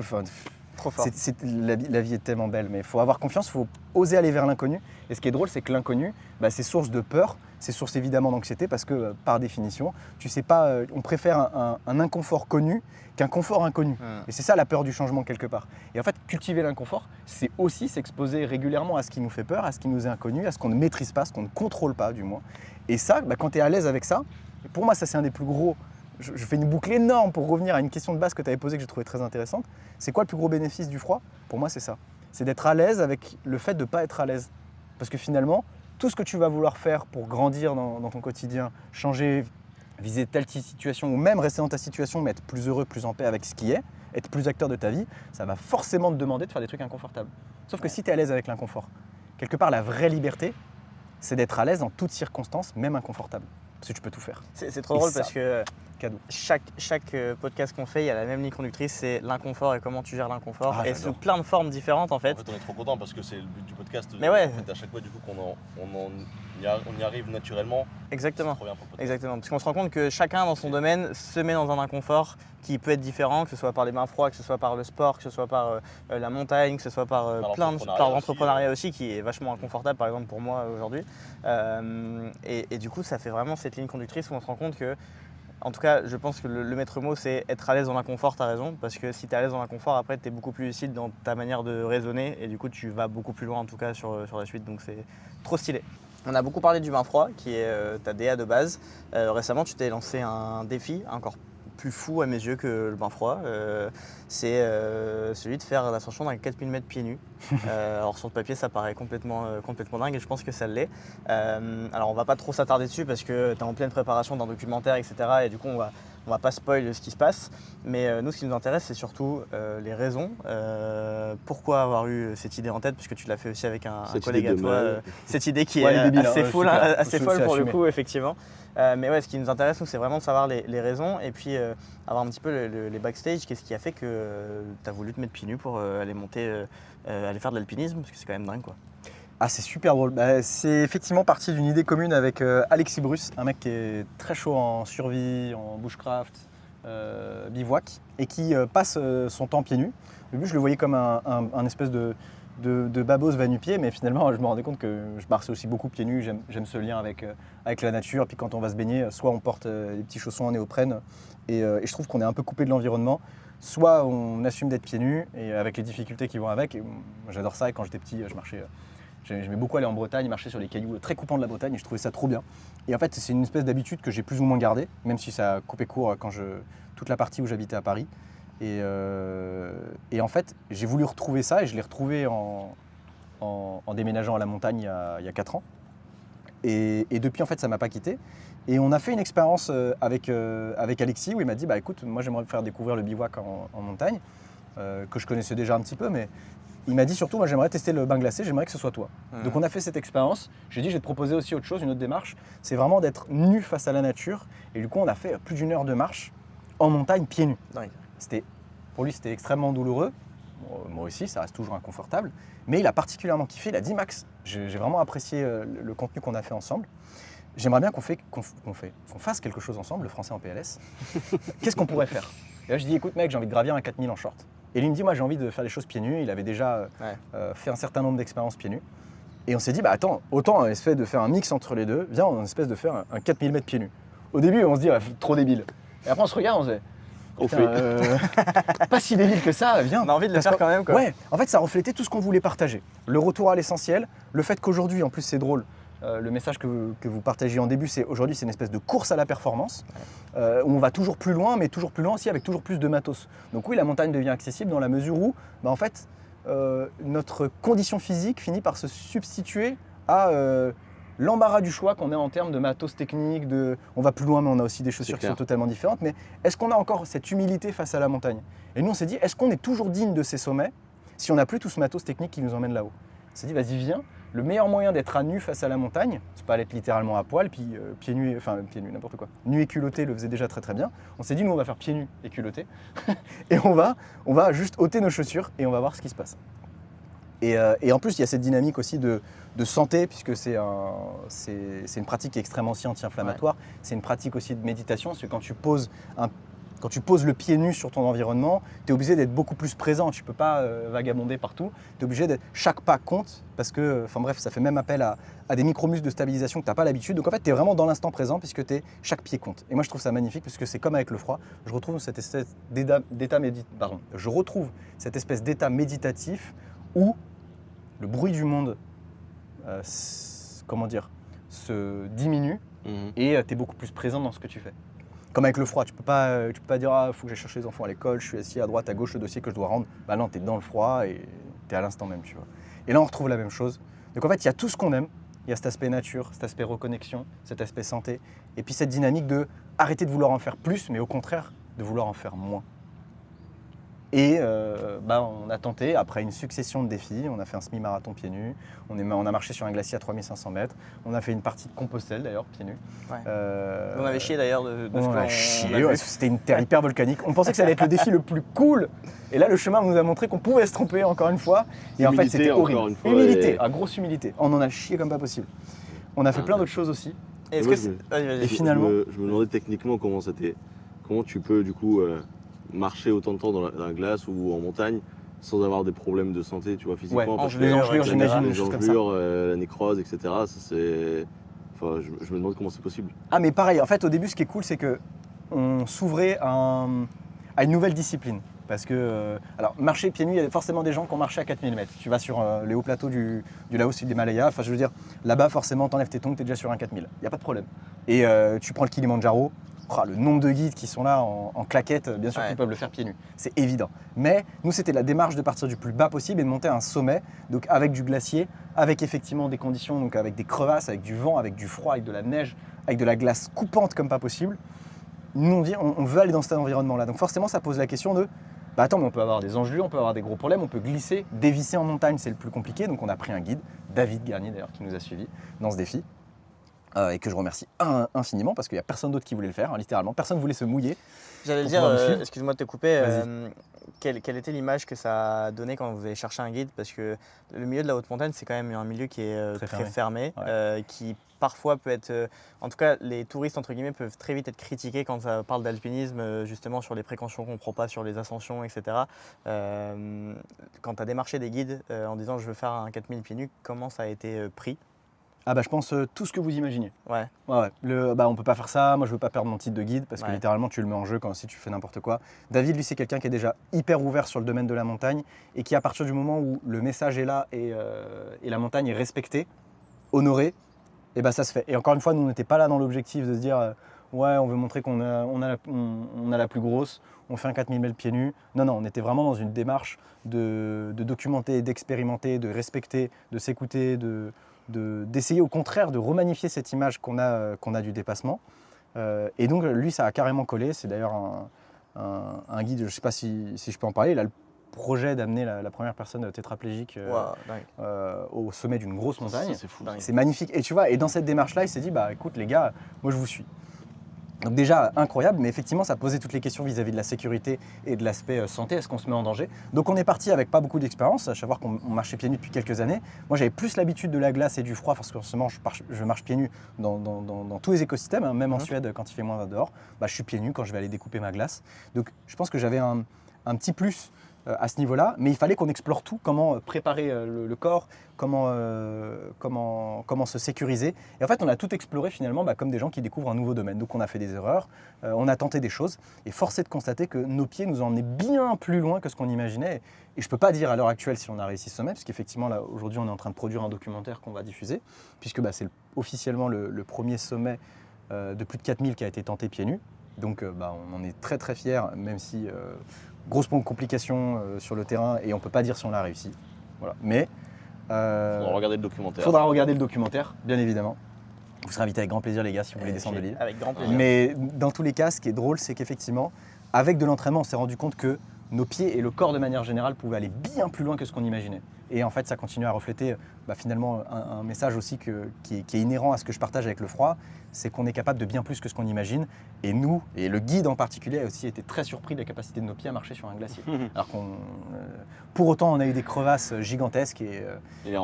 Trop fort. la vie est tellement belle, mais il faut avoir confiance, il faut oser aller vers l'inconnu. Et ce qui est drôle, c'est que l'inconnu, c'est source de peur, c'est source évidemment d'anxiété, parce que par définition, tu sais pas, on préfère un inconfort connu qu'un confort inconnu. Et c'est ça la peur du changement quelque part. Et en fait, cultiver l'inconfort, c'est aussi s'exposer régulièrement à ce qui nous fait peur, à ce qui nous est inconnu, à ce qu'on ne maîtrise pas, ce qu'on ne contrôle pas du moins. Et ça, quand tu es à l'aise avec ça, pour moi, ça c'est un des plus gros. Je fais une boucle énorme pour revenir à une question de base que tu avais posée que j'ai trouvée très intéressante. C'est quoi le plus gros bénéfice du froid? Pour moi, c'est ça. C'est d'être à l'aise avec le fait de ne pas être à l'aise. Parce que finalement, tout ce que tu vas vouloir faire pour grandir dans ton quotidien, changer, viser telle situation ou même rester dans ta situation mais être plus heureux, plus en paix avec ce qui est, être plus acteur de ta vie, ça va forcément te demander de faire des trucs inconfortables. Sauf que si tu es à l'aise avec l'inconfort, quelque part la vraie liberté, c'est d'être à l'aise dans toutes circonstances, même inconfortables. Parce que tu peux tout faire. C'est trop drôle parce que cadeau. Chaque podcast qu'on fait, il y a la même ligne conductrice, c'est l'inconfort et comment tu gères l'inconfort. Et j'adore. sous plein de formes différentes en fait. En fait on est trop content parce que c'est le but du podcast. Mais ouais. En fait, à chaque fois du coup on y arrive naturellement. Exactement. C'est trop bien pour le podcast. Exactement. Parce qu'on se rend compte que chacun dans son domaine se met dans un inconfort qui peut être différent, que ce soit par les bains froids, que ce soit par le sport, que ce soit par la montagne, que ce soit par l'entrepreneuriat aussi, qui est vachement inconfortable par exemple pour moi aujourd'hui. Et du coup ça fait vraiment cette ligne conductrice où on se rend compte que, en tout cas je pense que le maître mot c'est être à l'aise dans l'inconfort, t'as raison, parce que si t'es à l'aise dans l'inconfort après t'es beaucoup plus lucide dans ta manière de raisonner et du coup tu vas beaucoup plus loin en tout cas sur la suite, donc c'est trop stylé. On a beaucoup parlé du bain froid qui est ta DA de base. Récemment tu t'es lancé un défi encore plus fou à mes yeux que le bain froid, c'est celui de faire l'ascension d'un 4000 mètres pieds nus. Alors sur le papier ça paraît complètement dingue et je pense que ça l'est. Alors on va pas trop s'attarder dessus parce que tu es en pleine préparation d'un documentaire, etc. Et du coup on va pas spoil ce qui se passe, mais nous ce qui nous intéresse c'est surtout les raisons, pourquoi avoir eu cette idée en tête, puisque tu l'as fait aussi avec un collègue à toi, cette idée qui est débile, assez folle, assez folle pour le assumé. coup effectivement. Mais ouais, ce qui nous intéresse nous c'est vraiment de savoir les raisons et puis avoir un petit peu les backstage, qu'est-ce qui a fait que tu as voulu te mettre pieds nus pour aller faire de l'alpinisme, parce que c'est quand même dingue quoi. Ah, c'est super drôle. C'est effectivement parti d'une idée commune avec Alexis Bruce, un mec qui est très chaud en survie, en bushcraft, bivouac, et qui passe son temps pieds nus. Au début, je le voyais comme un espèce de babos va-nu-pied, mais finalement, je me rendais compte que je marchais aussi beaucoup pieds nus. J'aime ce lien avec la nature. Puis quand on va se baigner, soit on porte des petits chaussons en néoprène, et je trouve qu'on est un peu coupé de l'environnement. Soit on assume d'être pieds nus, et avec les difficultés qui vont avec. Et moi, j'adore ça, et quand j'étais petit, je marchais... J'aimais beaucoup aller en Bretagne, marcher sur les cailloux très coupants de la Bretagne et je trouvais ça trop bien. Et en fait, c'est une espèce d'habitude que j'ai plus ou moins gardée, même si ça a coupé court toute la partie où j'habitais à Paris. Et en fait, j'ai voulu retrouver ça et je l'ai retrouvé en déménageant à la montagne il y a 4 ans. Et depuis, en fait, ça ne m'a pas quitté. Et on a fait une expérience avec Alexis où il m'a dit, bah écoute, moi j'aimerais faire découvrir le bivouac en montagne, que je connaissais déjà un petit peu, mais il m'a dit surtout, moi j'aimerais tester le bain glacé, j'aimerais que ce soit toi. Donc on a fait cette expérience. J'ai dit, je vais te proposer aussi autre chose, une autre démarche. C'est vraiment d'être nu face à la nature. Et du coup, on a fait plus d'1 heure de marche en montagne, pieds nus. Dingue. Pour lui, c'était extrêmement douloureux. Moi aussi, ça reste toujours inconfortable. Mais il a particulièrement kiffé. Il a dit, Max, j'ai vraiment apprécié le contenu qu'on a fait ensemble. J'aimerais bien qu'on fasse quelque chose ensemble, le français en PLS. Qu'est-ce qu'on pourrait faire? Et là, je dis, écoute mec, j'ai envie de gravir un 4000 en short. Et lui me dit, moi j'ai envie de faire les choses pieds nus. Il avait déjà fait un certain nombre d'expériences pieds nus. Et on s'est dit, bah attends, autant espèce de faire un mix entre les deux, viens, on espèce de faire un 4000 mètres pieds nus. Au début, on se dit, trop débile. Et après, on se regarde, on se dit, On fait. pas si débile que ça, viens. On a envie de le faire quand même, quoi. Ouais, en fait, ça reflétait tout ce qu'on voulait partager. Le retour à l'essentiel, le fait qu'aujourd'hui, en plus, c'est drôle. Le message que vous partagiez en début, c'est aujourd'hui, c'est une espèce de course à la performance où on va toujours plus loin, mais toujours plus loin aussi avec toujours plus de matos. Donc oui, la montagne devient accessible dans la mesure où, en fait, notre condition physique finit par se substituer à l'embarras du choix qu'on a en termes de matos technique, on va plus loin, mais on a aussi des chaussures qui sont totalement différentes. Mais est-ce qu'on a encore cette humilité face à la montagne? Et nous, on s'est dit, est-ce qu'on est toujours digne de ces sommets si on n'a plus tout ce matos technique qui nous emmène là-haut? On s'est dit, vas-y, viens. Le meilleur moyen d'être à nu face à la montagne, c'est pas être littéralement à poil, puis pieds nus, n'importe quoi. Nu et culotté le faisait déjà très très bien. On s'est dit, nous, on va faire pieds nus et culotté. Et on va juste ôter nos chaussures et on va voir ce qui se passe. Et en plus, il y a cette dynamique aussi de santé, puisque c'est une pratique qui est extrêmement aussi anti-inflammatoire. Ouais. C'est une pratique aussi de méditation, parce que quand tu poses le pied nu sur ton environnement, tu es obligé d'être beaucoup plus présent. Tu ne peux pas vagabonder partout. Tu es obligé d'être. Chaque pas compte, parce que, ça fait même appel à des micro-muscles de stabilisation que tu n'as pas l'habitude. Donc en fait, tu es vraiment dans l'instant présent, puisque chaque pied compte. Et moi, je trouve ça magnifique, parce que c'est comme avec le froid. Je retrouve cette espèce d'état méditatif où le bruit du monde se diminue et tu es beaucoup plus présent dans ce que tu fais. Comme avec le froid, tu peux pas dire « Ah, il faut que j'aille chercher les enfants à l'école, je suis assis à droite, à gauche, le dossier que je dois rendre. » Bah non, tu es dans le froid et tu es à l'instant même, tu vois. Et là, on retrouve la même chose. Donc en fait, il y a tout ce qu'on aime. Il y a cet aspect nature, cet aspect reconnexion, cet aspect santé. Et puis cette dynamique de arrêter de vouloir en faire plus, mais au contraire, de vouloir en faire moins. Et on a tenté, après une succession de défis, on a fait un semi-marathon pieds nus, on a marché sur un glacier à 3500 mètres, on a fait une partie de Compostelle d'ailleurs, pieds nus. Ouais. On avait chié d'ailleurs de ce qu'on a chié, ouais, c'était une terre hyper volcanique. On pensait que ça allait être le défi le plus cool. Et là, le chemin nous a montré qu'on pouvait se tromper encore une fois. Et humilité, en fait, c'était horrible. Humilité, grosse humilité. On en a chié comme pas possible. On a fait plein d'autres choses aussi. Et finalement, je me demandais techniquement comment tu peux du coup marcher autant de temps dans la glace ou en montagne sans avoir des problèmes de santé, tu vois, physiquement. Ouais, les engelures, j'imagine, les engelures, la nécrose, etc. Ça, c'est... Enfin, je me demande comment c'est possible. Ah, mais pareil, en fait, au début, ce qui est cool, c'est qu'on s'ouvrait à une nouvelle discipline. Parce que, alors, marcher pieds nus, il y a forcément des gens qui ont marché à 4000 mètres. Tu vas sur les hauts plateaux du Laos et de l'Himalaya. Enfin, je veux dire, là-bas, forcément, t'enlèves tes tongs, t'es déjà sur un 4000. Il n'y a pas de problème. Et tu prends le Kilimandjaro. Le nombre de guides qui sont là en claquettes, bien sûr qu'ils peuvent le faire pieds nus, c'est évident. Mais nous, c'était la démarche de partir du plus bas possible et de monter à un sommet, donc avec du glacier, avec effectivement des conditions, donc avec des crevasses, avec du vent, avec du froid, avec de la neige, avec de la glace coupante comme pas possible. Nous, on dit, on veut aller dans cet environnement-là. Donc forcément, ça pose la question de, bah attends, mais on peut avoir des engelures, on peut avoir des gros problèmes, on peut glisser, dévisser en montagne, c'est le plus compliqué. Donc on a pris un guide, David Garnier d'ailleurs, qui nous a suivis dans ce défi. Et que je remercie infiniment parce qu'il n'y a personne d'autre qui voulait le faire, littéralement. Personne ne voulait se mouiller. J'allais dire, excuse-moi de te couper, quelle était l'image que ça a donné quand vous avez cherché un guide? Parce que le milieu de la haute montagne, c'est quand même un milieu qui est très fermé, qui parfois peut être... en tout cas, les touristes, entre guillemets, peuvent très vite être critiqués quand ça parle d'alpinisme, justement sur les précautions qu'on ne prend pas sur les ascensions, etc. Quand tu as démarché des guides en disant « je veux faire un 4000 pieds nus », comment ça a été pris? Ah bah je pense tout ce que vous imaginez. Ouais. On peut pas faire ça, moi je veux pas perdre mon titre de guide parce que littéralement tu le mets en jeu si tu fais n'importe quoi. David lui c'est quelqu'un qui est déjà hyper ouvert sur le domaine de la montagne et qui à partir du moment où le message est là et la montagne est respectée, honorée, et bah ça se fait. Et encore une fois nous on n'était pas là dans l'objectif de se dire ouais on veut montrer qu'on a la plus grosse, on fait un 4000 mètres pieds nus. Non, on était vraiment dans une démarche de documenter, d'expérimenter, de respecter, de s'écouter, de d'essayer au contraire de remanifier cette image qu'on a du dépassement. Et donc lui, ça a carrément collé. C'est d'ailleurs un guide, je ne sais pas si je peux en parler. Il a le projet d'amener la première personne tétraplégique Waouh, dingue. au sommet d'une grosse montagne. C'est fou. Dingue. C'est magnifique. Et tu vois, et dans cette démarche-là, il s'est dit, bah écoute les gars, moi je vous suis. Donc déjà incroyable, mais effectivement ça posait toutes les questions vis-à-vis de la sécurité et de l'aspect santé, est-ce qu'on se met en danger? Donc on est parti avec pas beaucoup d'expérience, à savoir qu'on marchait pieds nus depuis quelques années. Moi j'avais plus l'habitude de la glace et du froid, parce que forcément je marche pieds nus dans tous les écosystèmes, hein, même en Suède quand il fait moins 20 dehors, bah, je suis pieds nus quand je vais aller découper ma glace. Donc je pense que j'avais un petit plus à ce niveau-là, mais il fallait qu'on explore tout, comment préparer le corps, comment se sécuriser. Et en fait, on a tout exploré finalement comme des gens qui découvrent un nouveau domaine. Donc on a fait des erreurs, on a tenté des choses, et force est de constater que nos pieds nous ont emmenés bien plus loin que ce qu'on imaginait. Et je ne peux pas dire à l'heure actuelle si on a réussi ce sommet, parce qu'effectivement, là, aujourd'hui, on est en train de produire un documentaire qu'on va diffuser, puisque c'est officiellement le premier sommet de plus de 4000 qui a été tenté pieds nus. Donc on en est très très fiers, même si grosse complication sur le terrain et on ne peut pas dire si on l'a réussi. Voilà. Mais Faudra regarder le documentaire. faudra regarder le documentaire, bien évidemment. Vous serez invités avec grand plaisir les gars si vous voulez descendre de l'île. Avec grand plaisir. Mais dans tous les cas, ce qui est drôle, c'est qu'effectivement, avec de l'entraînement, on s'est rendu compte que nos pieds et le corps de manière générale pouvaient aller bien plus loin que ce qu'on imaginait. Et en fait, ça continue à refléter finalement un message aussi qui est inhérent à ce que je partage avec le froid, c'est qu'on est capable de bien plus que ce qu'on imagine. Et nous, et le guide en particulier, a aussi été très surpris de la capacité de nos pieds à marcher sur un glacier. Alors pour autant, on a eu des crevasses gigantesques et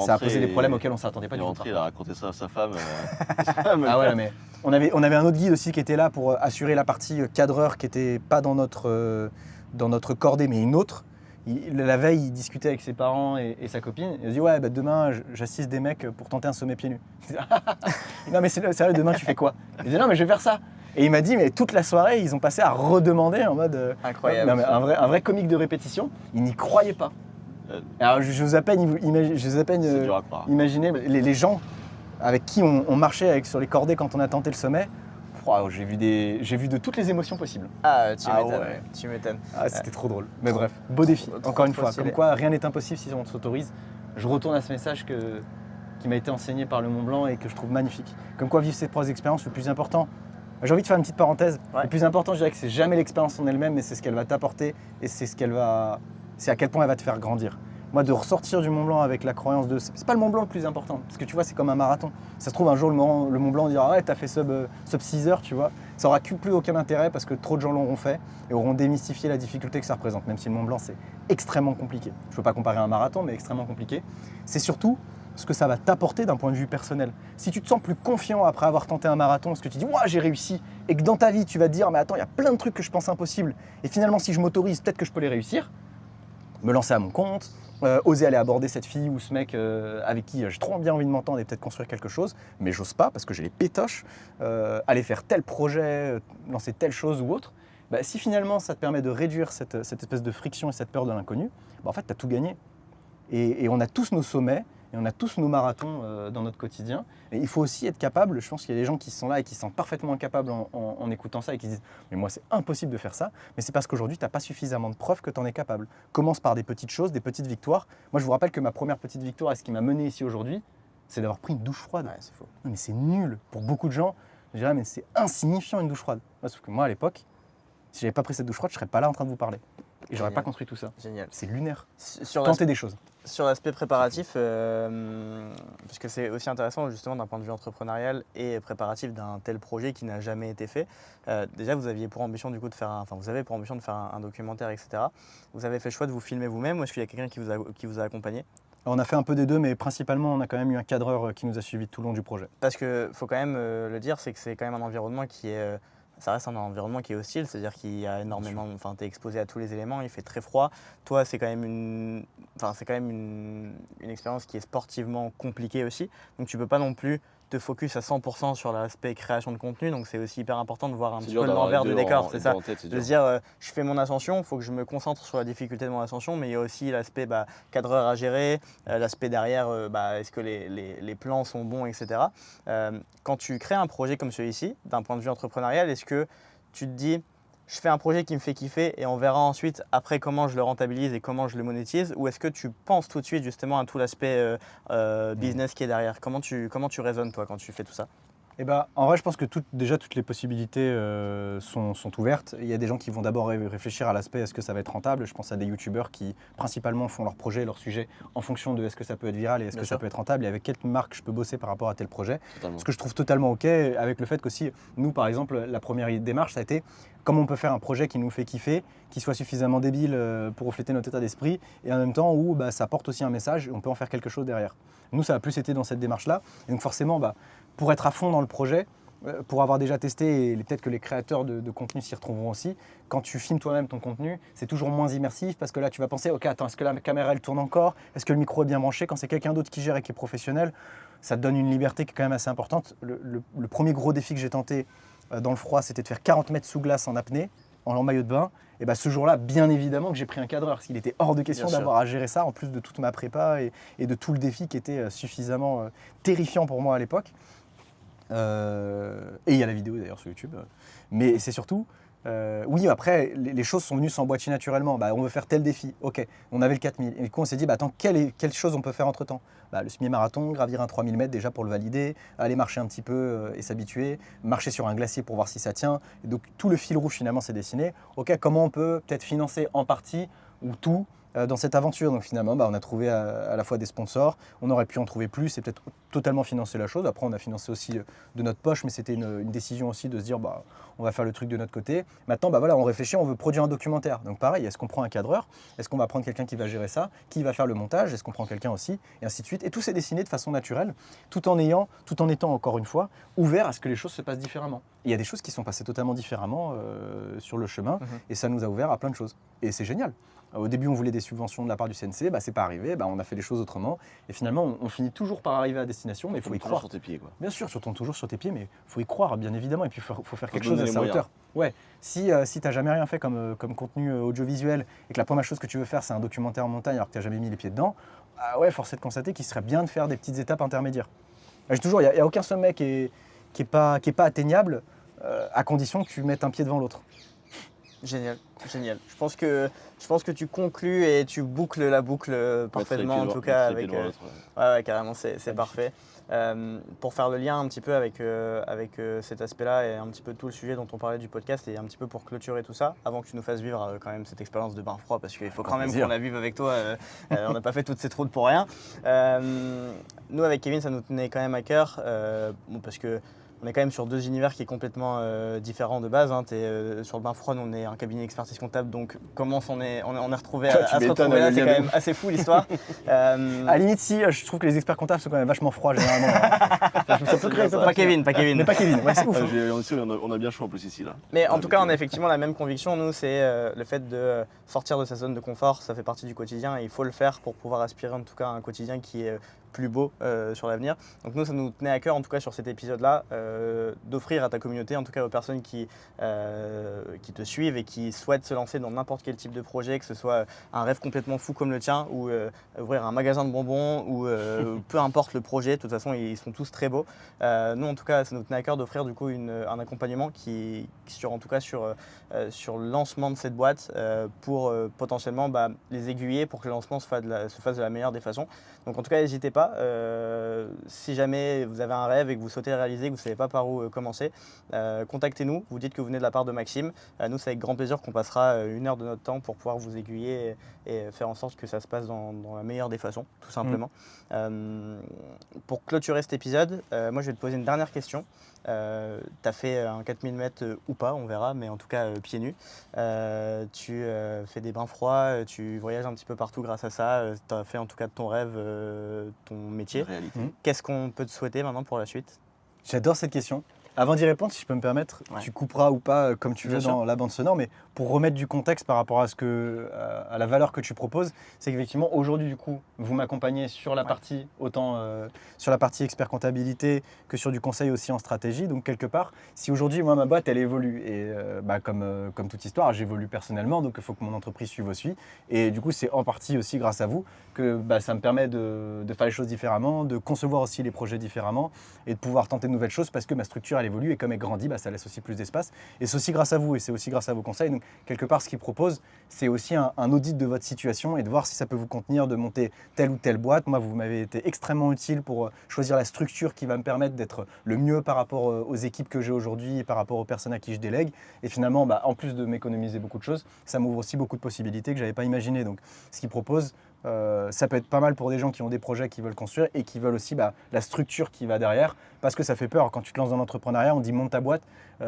ça a posé des problèmes auxquels on ne s'attendait pas Il du est tout. rentré, il a raconté ça à sa femme. Ah ouais, mais on avait un autre guide aussi qui était là pour assurer la partie cadreur qui n'était pas dans notre cordée, mais une autre. La veille, il discutait avec ses parents et sa copine. Il a dit ouais, demain, j'assiste des mecs pour tenter un sommet pieds nus. Non mais sérieux, demain tu fais quoi? Il dit non mais je vais faire ça. Et il m'a dit mais toute la soirée, ils ont passé à redemander en mode Incroyable. non, mais un vrai comique de répétition. Il n'y croyait pas. Alors je vous à peine C'est dur à croire. imaginer les gens avec qui on marchait sur les cordées quand on a tenté le sommet. Wow, j'ai vu de toutes les émotions possibles. Ah, tu Ah m'étonnes. ouais. Tu m'étonnes. Ah, c'était trop drôle. Mais bref, beau défi. trop Encore une fois, stylé. comme quoi rien n'est impossible si on s'autorise. Je retourne à ce message qui m'a été enseigné par le Mont Blanc et que je trouve magnifique. Comme quoi vivre ces trois expériences, le plus important. J'ai envie de faire une petite parenthèse. Ouais. Le plus important, je dirais que c'est jamais l'expérience en elle-même, mais c'est ce qu'elle va t'apporter et c'est à quel point elle va te faire grandir. Moi, de ressortir du Mont Blanc avec la croyance de c'est pas le Mont Blanc le plus important, parce que tu vois, c'est comme un marathon. Ça se trouve un jour le Mont Blanc dira ouais, t'as fait sub 6 heures, tu vois. Ça aura plus aucun intérêt parce que trop de gens l'auront fait et auront démystifié la difficulté que ça représente. Même si le Mont Blanc c'est extrêmement compliqué. Je ne veux pas comparer à un marathon, mais extrêmement compliqué. C'est surtout ce que ça va t'apporter d'un point de vue personnel. Si tu te sens plus confiant après avoir tenté un marathon, parce que tu dis moi j'ai réussi, et que dans ta vie tu vas te dire mais attends, il y a plein de trucs que je pense impossibles, et finalement si je m'autorise, peut-être que je peux les réussir. Me lancer à mon compte, oser aller aborder cette fille ou ce mec avec qui j'ai trop bien envie de m'entendre et peut-être construire quelque chose, mais j'ose pas parce que j'ai les pétoches, aller faire tel projet, lancer telle chose ou autre. Si finalement ça te permet de réduire cette espèce de friction et cette peur de l'inconnu, en fait tu as tout gagné. Et on a tous nos sommets, et on a tous nos marathons dans notre quotidien. Et il faut aussi être capable, je pense qu'il y a des gens qui sont là et qui sont parfaitement incapables en écoutant ça et qui disent « mais moi c'est impossible de faire ça », mais c'est parce qu'aujourd'hui tu n'as pas suffisamment de preuves que tu en es capable. Commence par des petites choses, des petites victoires. Moi je vous rappelle que ma première petite victoire et ce qui m'a mené ici aujourd'hui, c'est d'avoir pris une douche froide. Ouais, c'est fou. Non, mais c'est nul. Pour beaucoup de gens, je dirais mais c'est insignifiant une douche froide. Sauf que moi à l'époque, si j'avais pas pris cette douche froide, je serais pas là en train de vous parler. Et j'aurais Génial. pas construit tout ça. Génial. C'est lunaire. Sur Tenter des choses. Sur l'aspect préparatif, parce que c'est aussi intéressant justement d'un point de vue entrepreneurial et préparatif d'un tel projet qui n'a jamais été fait. Déjà, vous aviez pour ambition du coup de faire, vous avez pour ambition de faire un documentaire, etc. Vous avez fait le choix de vous filmer vous-même ou est-ce qu'il y a quelqu'un qui vous a accompagné? On a fait un peu des deux, mais principalement, on a quand même eu un cadreur qui nous a suivis tout le long du projet. Parce que faut quand même le dire, c'est que c'est quand même un environnement qui est ça reste un environnement qui est hostile, c'est-à-dire qu'il y a énormément, tu es exposé à tous les éléments, il fait très froid. Toi, c'est quand même une expérience qui est sportivement compliquée aussi. Donc tu peux pas non plus te focus à 100% sur l'aspect création de contenu. Donc c'est aussi hyper important de voir un petit peu l'envers du décor, c'est ça. De se dire, je fais mon ascension, il faut que je me concentre sur la difficulté de mon ascension, mais il y a aussi l'aspect cadreur à gérer, l'aspect derrière, est-ce que les plans sont bons, etc. Quand tu crées un projet comme celui-ci, d'un point de vue entrepreneurial, est-ce que tu te dis, je fais un projet qui me fait kiffer et on verra ensuite après comment je le rentabilise et comment je le monétise, ou est-ce que tu penses tout de suite justement à tout l'aspect business qui est derrière? Comment tu raisonnes toi quand tu fais tout ça? Eh ben, en vrai, je pense que déjà toutes les possibilités sont ouvertes. Il y a des gens qui vont d'abord réfléchir à l'aspect est-ce que ça va être rentable. Je pense à des youtubeurs qui principalement font leur projet, leur sujet en fonction de est-ce que ça peut être viral et est-ce Bien que sûr. ça peut être rentable et avec quelle marque je peux bosser par rapport à tel projet. Totalement. Ce que je trouve totalement OK avec le fait qu'aussi, nous par exemple, la première démarche, ça a été comment on peut faire un projet qui nous fait kiffer, qui soit suffisamment débile pour refléter notre état d'esprit et en même temps où ça porte aussi un message et on peut en faire quelque chose derrière. Nous, ça a plus été dans cette démarche-là. Et donc forcément, pour être à fond dans le projet, pour avoir déjà testé, et peut-être que les créateurs de contenu s'y retrouveront aussi, quand tu filmes toi-même ton contenu, c'est toujours moins immersif parce que là, tu vas penser, ok, attends, est-ce que la caméra, elle tourne encore? Est-ce que le micro est bien branché? Quand c'est quelqu'un d'autre qui gère et qui est professionnel, ça te donne une liberté qui est quand même assez importante. Le premier gros défi que j'ai tenté dans le froid, c'était de faire 40 mètres sous glace en apnée, en maillot de bain. Et ce jour-là, bien évidemment que j'ai pris un cadreur, parce qu'il était hors de question Bien sûr. d'avoir à gérer ça, en plus de toute ma prépa et de tout le défi qui était suffisamment terrifiant pour moi à l'époque. Et il y a la vidéo d'ailleurs sur YouTube. Mais c'est surtout, oui, après, les choses sont venues s'emboîter naturellement. On veut faire tel défi, ok, on avait le 4000. Et du coup, on s'est dit, attends, quelle chose on peut faire entre-temps? Le semi-marathon, gravir un 3000 mètres déjà pour le valider, aller marcher un petit peu et s'habituer, marcher sur un glacier pour voir si ça tient. Et donc, tout le fil rouge finalement s'est dessiné. Ok, comment on peut peut-être financer en partie ou tout dans cette aventure? Donc finalement, on a trouvé à la fois des sponsors, on aurait pu en trouver plus et peut-être totalement financer la chose. Après, on a financé aussi de notre poche, mais c'était une décision aussi de se dire, on va faire le truc de notre côté. Maintenant, on réfléchit, on veut produire un documentaire. Donc pareil, est-ce qu'on prend un cadreur? Est-ce qu'on va prendre quelqu'un qui va gérer ça? Qui va faire le montage? Est-ce qu'on prend quelqu'un aussi? Et ainsi de suite. Et tout s'est dessiné de façon naturelle, tout en étant encore une fois ouvert à ce que les choses se passent différemment. Et il y a des choses qui sont passées totalement différemment sur le chemin, et ça nous a ouvert à plein de choses. Et c'est génial. Au début, on voulait des subventions de la part du CNC, c'est pas arrivé, on a fait les choses autrement. Et finalement, on finit toujours par arriver à destination, mais il faut y Toujours croire. sur tes pieds, quoi. Bien sûr, toujours sur tes pieds, mais il faut y croire, bien évidemment. Et puis, il faut faire quelque se chose à donner les sa moyens. hauteur. Ouais, si tu n'as jamais rien fait comme contenu audiovisuel et que la première chose que tu veux faire, c'est un documentaire en montagne alors que tu n'as jamais mis les pieds dedans, force est de constater qu'il serait bien de faire des petites étapes intermédiaires. Il n'y a aucun sommet qui est pas atteignable à condition que tu mettes un pied devant l'autre. Génial, génial. Je pense que tu conclus et tu boucles la boucle parfaitement, en tout cas avec. Ouais, carrément, c'est parfait. Pour faire le lien un petit peu avec cet aspect-là et un petit peu tout le sujet dont on parlait du podcast et un petit peu pour clôturer tout ça, avant que tu nous fasses vivre quand même cette expérience de bain froid, parce qu'il faut quand même qu'on la vive avec toi. On n'a pas fait toutes ces routes pour rien. Nous, avec Kevin, ça nous tenait quand même à cœur, parce que on est quand même sur deux univers qui est complètement différents de base. Sur le bain froid, nous, on est un cabinet d'expertise comptable, donc comment on est retrouvé à se retrouver là, c'est quand même assez fou l'histoire. À la limite, si, je trouve que les experts comptables sont quand même vachement froids généralement. Pas Kevin. Mais pas Kevin, ouais, c'est ouf. On a bien chaud en plus ici, là. Mais en tout cas, on a effectivement la même conviction. Nous, c'est le fait de sortir de sa zone de confort. Ça fait partie du quotidien et il faut le faire pour pouvoir aspirer en tout cas à un quotidien qui est plus beau sur l'avenir. Donc nous, ça nous tenait à cœur, en tout cas sur cet épisode-là, d'offrir à ta communauté, en tout cas aux personnes qui te suivent et qui souhaitent se lancer dans n'importe quel type de projet, que ce soit un rêve complètement fou comme le tien, ou ouvrir un magasin de bonbons, ou peu importe le projet, de toute façon, ils sont tous très beaux. Nous, en tout cas, ça nous tenait à cœur d'offrir du coup un accompagnement en tout cas sur le lancement de cette boîte pour potentiellement les aiguiller pour que le lancement se fasse de la meilleure des façons. Donc en tout cas, n'hésitez pas, si jamais vous avez un rêve et que vous souhaitez le réaliser, que vous ne savez pas par où commencer, contactez-nous, vous dites que vous venez de la part de Maxime. Nous, c'est avec grand plaisir qu'on passera 1 heure de notre temps pour pouvoir vous aiguiller et faire en sorte que ça se passe dans la meilleure des façons, tout simplement. Pour clôturer cet épisode, moi je vais te poser une dernière question. Tu as fait un 4000 mètres ou pas, on verra, mais en tout cas pieds nus. Tu fais des bains froids, tu voyages un petit peu partout grâce à ça. Tu as fait en tout cas de ton rêve ton métier. Qu'est-ce qu'on peut te souhaiter maintenant pour la suite? J'adore cette question. Avant d'y répondre, si je peux me permettre, tu couperas ou pas comme tu veux dans la bande sonore, mais pour remettre du contexte par rapport à la valeur que tu proposes, c'est qu'effectivement aujourd'hui du coup, vous m'accompagnez sur la partie autant sur la partie expert comptabilité que sur du conseil aussi en stratégie. Donc quelque part, si aujourd'hui moi ma boîte elle évolue et comme toute histoire, j'évolue personnellement, donc il faut que mon entreprise suive aussi. Et du coup, c'est en partie aussi grâce à vous que ça me permet de faire les choses différemment, de concevoir aussi les projets différemment et de pouvoir tenter de nouvelles choses parce que ma structure elle évolue et comme elle grandit, ça laisse aussi plus d'espace. Et c'est aussi grâce à vous et c'est aussi grâce à vos conseils. Donc quelque part, ce qu'ils proposent, c'est aussi un audit de votre situation et de voir si ça peut vous contenir de monter telle ou telle boîte. Moi, vous m'avez été extrêmement utile pour choisir la structure qui va me permettre d'être le mieux par rapport aux équipes que j'ai aujourd'hui et par rapport aux personnes à qui je délègue. Et finalement, en plus de m'économiser beaucoup de choses, ça m'ouvre aussi beaucoup de possibilités que je n'avais pas imaginées. Donc ce qu'ils proposent, ça peut être pas mal pour des gens qui ont des projets qui veulent construire et qui veulent aussi la structure qui va derrière, parce que ça fait peur. Quand tu te lances dans l'entrepreneuriat, on dit monte ta boîte,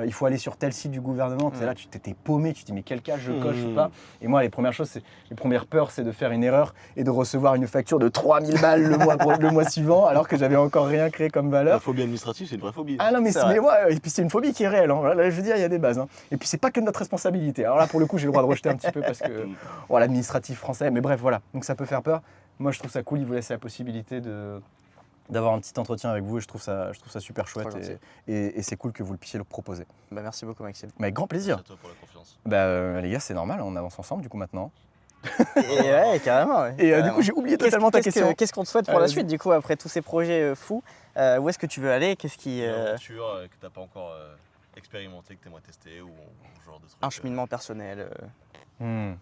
il faut aller sur tel site du gouvernement. Là, tu t'étais paumé, tu te dis mais quelle case je coche ou pas. Et moi, les premières peurs, c'est de faire une erreur et de recevoir une facture de 3000 balles le mois suivant, alors que j'avais encore rien créé comme valeur. La phobie administrative, c'est une vraie phobie. Ah non, mais et puis c'est une phobie qui est réelle. Hein. Là, je veux dire, il y a des bases. Hein. Et puis c'est pas que de notre responsabilité. Alors là, pour le coup, j'ai le droit de rejeter un petit peu parce que l'administratif français. Mais bref, voilà. Donc ça peut faire peur. Moi, je trouve ça cool. Ils vous laissent la possibilité d'avoir un petit entretien avec vous et je trouve ça super chouette et c'est cool que vous le puissiez le proposer. Merci beaucoup, Maxime. Mais avec grand plaisir. Merci à toi pour la confiance. Les gars, c'est normal, on avance ensemble du coup maintenant. Et ouais, carrément. Ouais. Et du coup, j'ai oublié totalement ta question. Qu'est-ce qu'on te souhaite pour la suite, du coup, après tous ces projets fous où est-ce que tu veux aller? Qu'est-ce qui Une aventure que tu n'as pas encore expérimenté, que tu aimerais tester ou un genre de truc. Un cheminement personnel. Un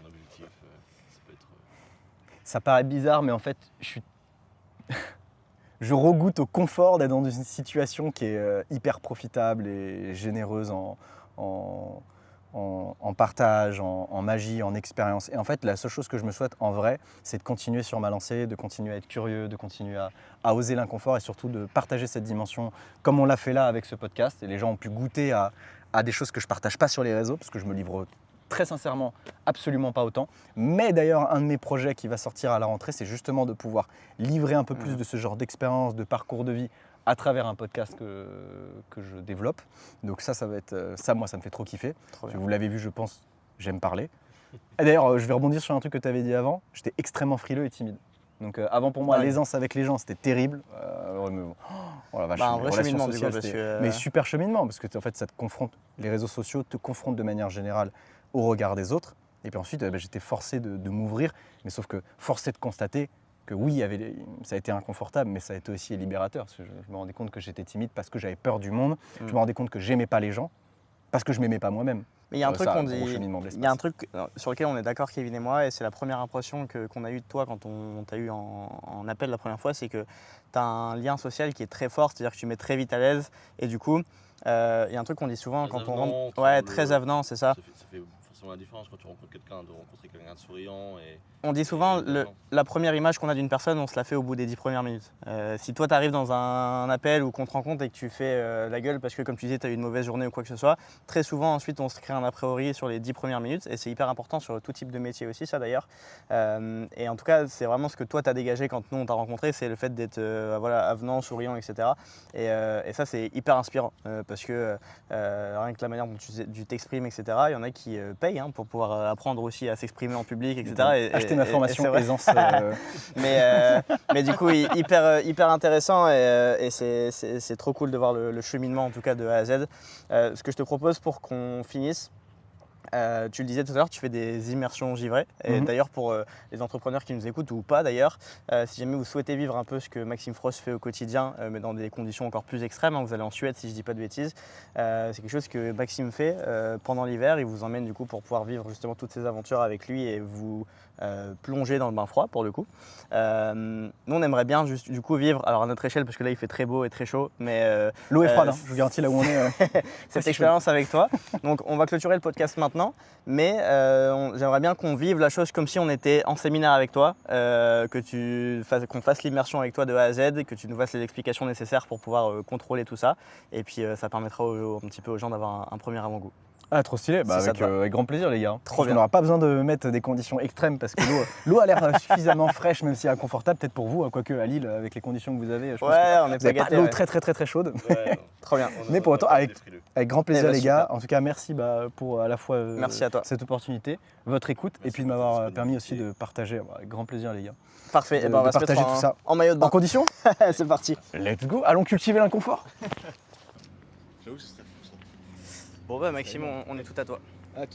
objectif, ça peut être. Ça paraît bizarre, mais en fait, je regoute au confort d'être dans une situation qui est hyper profitable et généreuse en partage, en magie, en expérience. Et en fait, la seule chose que je me souhaite en vrai, c'est de continuer sur ma lancée, de continuer à être curieux, de continuer à oser l'inconfort et surtout de partager cette dimension comme on l'a fait là avec ce podcast. Et les gens ont pu goûter à des choses que je ne partage pas sur les réseaux parce que je me livre très sincèrement absolument pas autant. Mais d'ailleurs, un de mes projets qui va sortir à la rentrée, c'est justement de pouvoir livrer un peu plus de ce genre d'expérience, de parcours de vie à travers un podcast que je développe. Donc ça va être... Ça, moi, ça me fait trop kiffer. Vous l'avez vu, je pense, j'aime parler. Et d'ailleurs, je vais rebondir sur un truc que tu avais dit avant. J'étais extrêmement frileux et timide. Donc avant, pour moi, l'aisance avec les gens, c'était terrible. Un vrai cheminement, du coup, mais super cheminement, parce que en fait, ça te confronte. Les réseaux sociaux te confrontent de manière générale au regard des autres. Et puis ensuite, j'étais forcé de m'ouvrir, mais sauf que forcé de constater que oui, ça a été inconfortable, mais ça a été aussi libérateur. Parce que je me rendais compte que j'étais timide parce que j'avais peur du monde. Je me rendais compte que j'aimais pas les gens parce que je m'aimais pas moi-même. Mais il y a un truc qu'on dit, il y a un truc sur lequel on est d'accord, Kevin et moi, et c'est la première impression qu'on a eue de toi quand on t'a eu en appel la première fois, c'est que tu as un lien social qui est très fort, c'est-à-dire que tu mets très vite à l'aise, et du coup, il y a un truc qu'on dit souvent très quand on avenant, rentre. Ouais, très avenant, c'est ça. Ça fait forcément la différence quand tu rencontres quelqu'un, de rencontrer quelqu'un de souriant. On dit souvent, la première image qu'on a d'une personne, on se la fait au bout des 10 premières minutes. Si toi, tu arrives dans un appel ou qu'on te rencontre et que tu fais la gueule parce que, comme tu disais, tu as eu une mauvaise journée ou quoi que ce soit, très souvent, ensuite, on se crée un a priori sur les 10 premières minutes. Et c'est hyper important sur tout type de métier aussi, ça d'ailleurs. Et en tout cas, c'est vraiment ce que toi, tu as dégagé quand nous, on t'a rencontré, c'est le fait d'être avenant, souriant, etc. Et ça, c'est hyper inspirant parce que rien que la manière dont tu t'exprimes, etc., il y en a qui payent pour pouvoir apprendre aussi à s'exprimer en public, etc. Acheter ma formation aisance. Mais du coup, hyper intéressant et c'est trop cool de voir le cheminement en tout cas de A à Z. Ce que je te propose pour qu'on finisse, tu le disais tout à l'heure, tu fais des immersions givrées. Et d'ailleurs, pour les entrepreneurs qui nous écoutent ou pas d'ailleurs, si jamais vous souhaitez vivre un peu ce que Maxime Frost fait au quotidien, mais dans des conditions encore plus extrêmes, vous allez en Suède si je ne dis pas de bêtises, c'est quelque chose que Maxime fait pendant l'hiver. Il vous emmène du coup pour pouvoir vivre justement toutes ces aventures avec lui et vous plonger dans le bain froid pour le coup. Nous, on aimerait bien juste du coup vivre, alors à notre échelle, parce que là il fait très beau et très chaud, mais l'eau est froide, je vous garantis là où on est. Cette expérience avec toi. Donc on va clôturer le podcast maintenant, mais j'aimerais bien qu'on vive la chose comme si on était en séminaire avec toi, qu'on fasse l'immersion avec toi de A à Z, que tu nous fasses les explications nécessaires pour pouvoir contrôler tout ça, et puis ça permettra un petit peu aux gens d'avoir un premier avant-goût. Ah, trop stylé, avec grand plaisir les gars. Trop bien. On n'aura pas besoin de mettre des conditions extrêmes parce que l'eau a l'air suffisamment fraîche, même si inconfortable, peut-être pour vous, quoique à Lille, avec les conditions que vous avez, je pense que on est vous n'avez pas de l'eau très chaude. Ouais, trop bien. Mais pour autant, avec grand plaisir les gars. Super. En tout cas, merci pour à la fois merci à toi. cette opportunité, votre écoute, et puis de m'avoir permis aussi de partager. Avec grand plaisir les gars. Parfait, on va se partager mettre tout ça en maillot de bain. En condition. C'est parti. Let's go, allons cultiver l'inconfort. J'avoue que c'est très fou ça. Bon bah Maxime, on est tout à toi.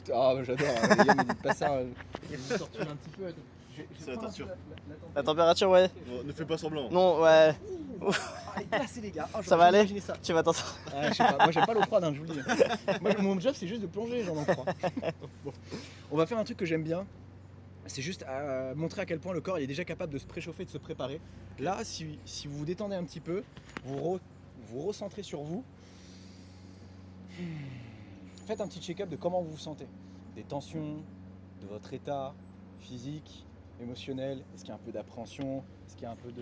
J'adore, les gars, me dites pas ça. Il y a une sortie un petit peu. C'est la température. La température, ouais. Ne fais pas semblant. Non, ouais. Ah, il est glacé les gars. Ah, Ça va aller imaginé ça. Tu vas t'en Ah, je sais pas, moi j'aime pas l'eau froide, hein, je vous le dis. Moi, mon job c'est juste de plonger les gens dans le froid. Bon. On va faire un truc que j'aime bien. C'est juste montrer à quel point le corps il est déjà capable de se préchauffer, de se préparer. Là, si vous vous détendez un petit peu, vous recentrez sur vous. Faites un petit check-up de comment vous vous sentez. Des tensions, de votre état physique, émotionnel. Est-ce qu'il y a un peu d'appréhension? Est-ce qu'il y a un peu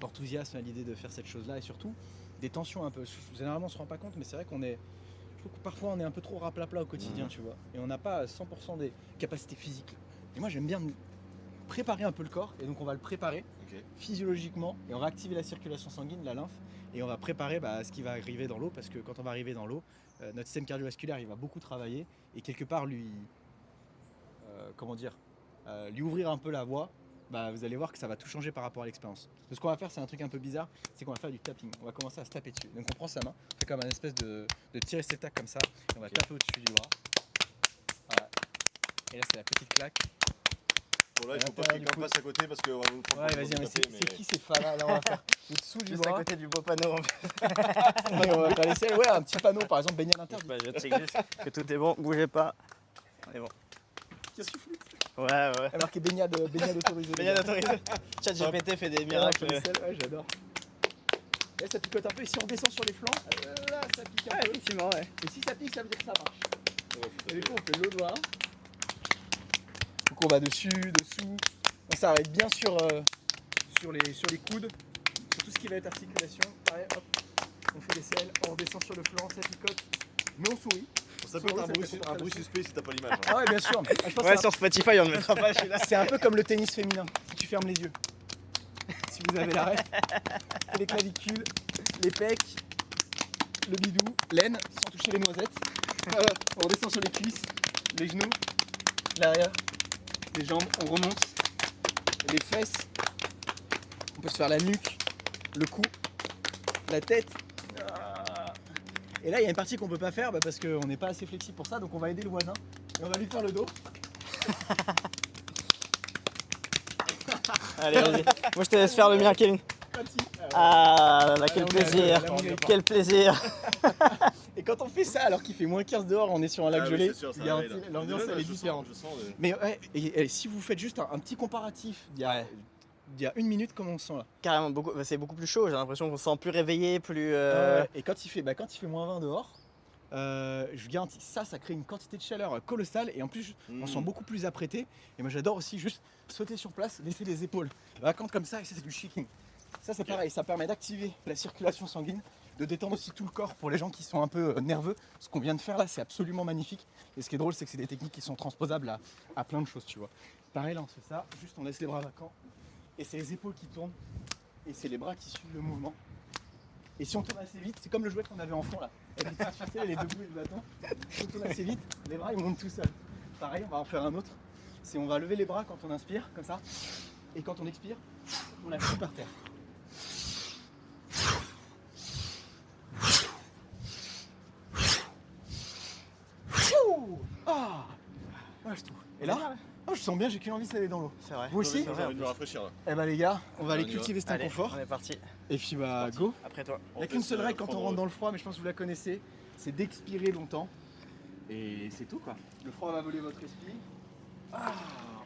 d'enthousiasme à l'idée de faire cette chose-là? Et surtout, des tensions un peu. Généralement, on se rend pas compte, mais c'est vrai qu'on est. Je trouve que parfois, on est un peu trop raplapla au quotidien, tu vois. Et on n'a pas 100% des capacités physiques. Et moi, j'aime bien préparer un peu le corps. Et donc, on va le préparer physiologiquement. Et on va activer la circulation sanguine, la lymphe. Et on va préparer ce qui va arriver dans l'eau. Parce que quand on va arriver dans l'eau, notre système cardiovasculaire, il va beaucoup travailler. Et quelque part, lui ouvrir un peu la voie. Vous allez voir que ça va tout changer par rapport à l'expérience. Ce qu'on va faire, c'est un truc un peu bizarre, c'est qu'on va faire du tapping. On va commencer à se taper dessus. Donc on prend sa main, on fait comme un espèce de tirer tac comme ça, et on va taper au-dessus du bras. Voilà. Et là c'est la petite claque. Bon là il faut pas que quelqu'un passe à côté parce qu'on va nous prendre. Ouais vas-y, mais c'est qui ces femmes là? On va faire au-dessous du Juste à bras. côté du beau panneau. Ouais, on va faire l'essai. Ouais, un petit panneau par exemple, baigner à l'intérieur. Je check juste que tout est bon, bougez pas. On est bon. Qu'est-ce que tu fous? Ouais, ouais. Il y a marqué baignade autorisée. Baignade autorisée. Chat GPT fait des miracles. Ouais, j'adore. Et ça picote un peu, et si on descend sur les flancs, là ça pique un peu. Effectivement, ouais. Et si ça pique, ça veut dire que ça marche. Et du coup, on fait l'eau doigt. Donc on va dessus, dessous. On s'arrête bien sur les coudes, sur tout ce qui va être articulation. Pareil, hop, on fait l'aisselle, on redescend sur le flanc, ça picote. Mais on sourit. Ça peut être un bruit suspect si t'as pas l'image. Ah ouais, bien sûr. Ah, je pense Ouais, que sur Spotify, on ne mettra pas celui-là. c'est un peu comme le tennis féminin, si tu fermes les yeux. Si vous avez l'arrêt, les clavicules, les pecs, le bidou, l'aine, sans toucher les noisettes. On redescend sur les cuisses, les genoux, l'arrière, les jambes, on remonte, les fesses. On peut se faire la nuque, le cou, la tête. Et là, il y a une partie qu'on peut pas faire parce qu'on n'est pas assez flexible pour ça, donc on va aider le voisin et on va lui faire le dos. Allez, vas-y. Moi, je te laisse faire le mien, Kevin. Ah là, quel plaisir. Quel plaisir. Et quand on fait ça alors qu'il fait moins 15 dehors, on est sur un lac gelé, c'est sûr, ça garanti, arrive, là. l'ambiance elle est différente. Je sens. Mais ouais, et si vous faites juste un petit comparatif, il y a une minute comment on se sent là. Carrément, c'est beaucoup plus chaud. J'ai l'impression qu'on se sent plus réveillé, plus. Et quand il fait moins 20 dehors, je vous garantis, ça crée une quantité de chaleur colossale et en plus on se sent beaucoup plus apprêté. Et moi j'adore aussi juste sauter sur place, laisser les épaules vacantes comme ça, et ça c'est du shaking. Ça c'est pareil, ça permet d'activer la circulation sanguine, de détendre aussi tout le corps pour les gens qui sont un peu nerveux. Ce qu'on vient de faire là c'est absolument magnifique. Et ce qui est drôle c'est que c'est des techniques qui sont transposables à plein de choses, tu vois. Pareil là on fait ça, juste on laisse les bras vacants et c'est les épaules qui tournent et c'est les bras qui suivent le mouvement. Et si on tourne assez vite, c'est comme le jouet qu'on avait en fond là. Elle est artificielle, elle est debout et le bâton. Si on tourne assez vite, les bras ils montent tout seuls. Pareil, on va en faire un autre. C'est on va lever les bras quand on inspire, comme ça. Et quand on expire, on appuie par terre. Ah, je trouve. Et là, je sens bien, j'ai qu'une envie, c'est d'aller dans l'eau. C'est vrai. Vous aussi? J'ai envie de me rafraîchir là. Eh bah les gars, on va aller On y va. cultiver cet Allez, inconfort. on est parti. Et puis go. Après toi. Il n'y a qu'une seule règle quand on rentre dans le froid, mais je pense que vous la connaissez, c'est d'expirer longtemps. Et c'est tout quoi. Le froid va voler votre esprit.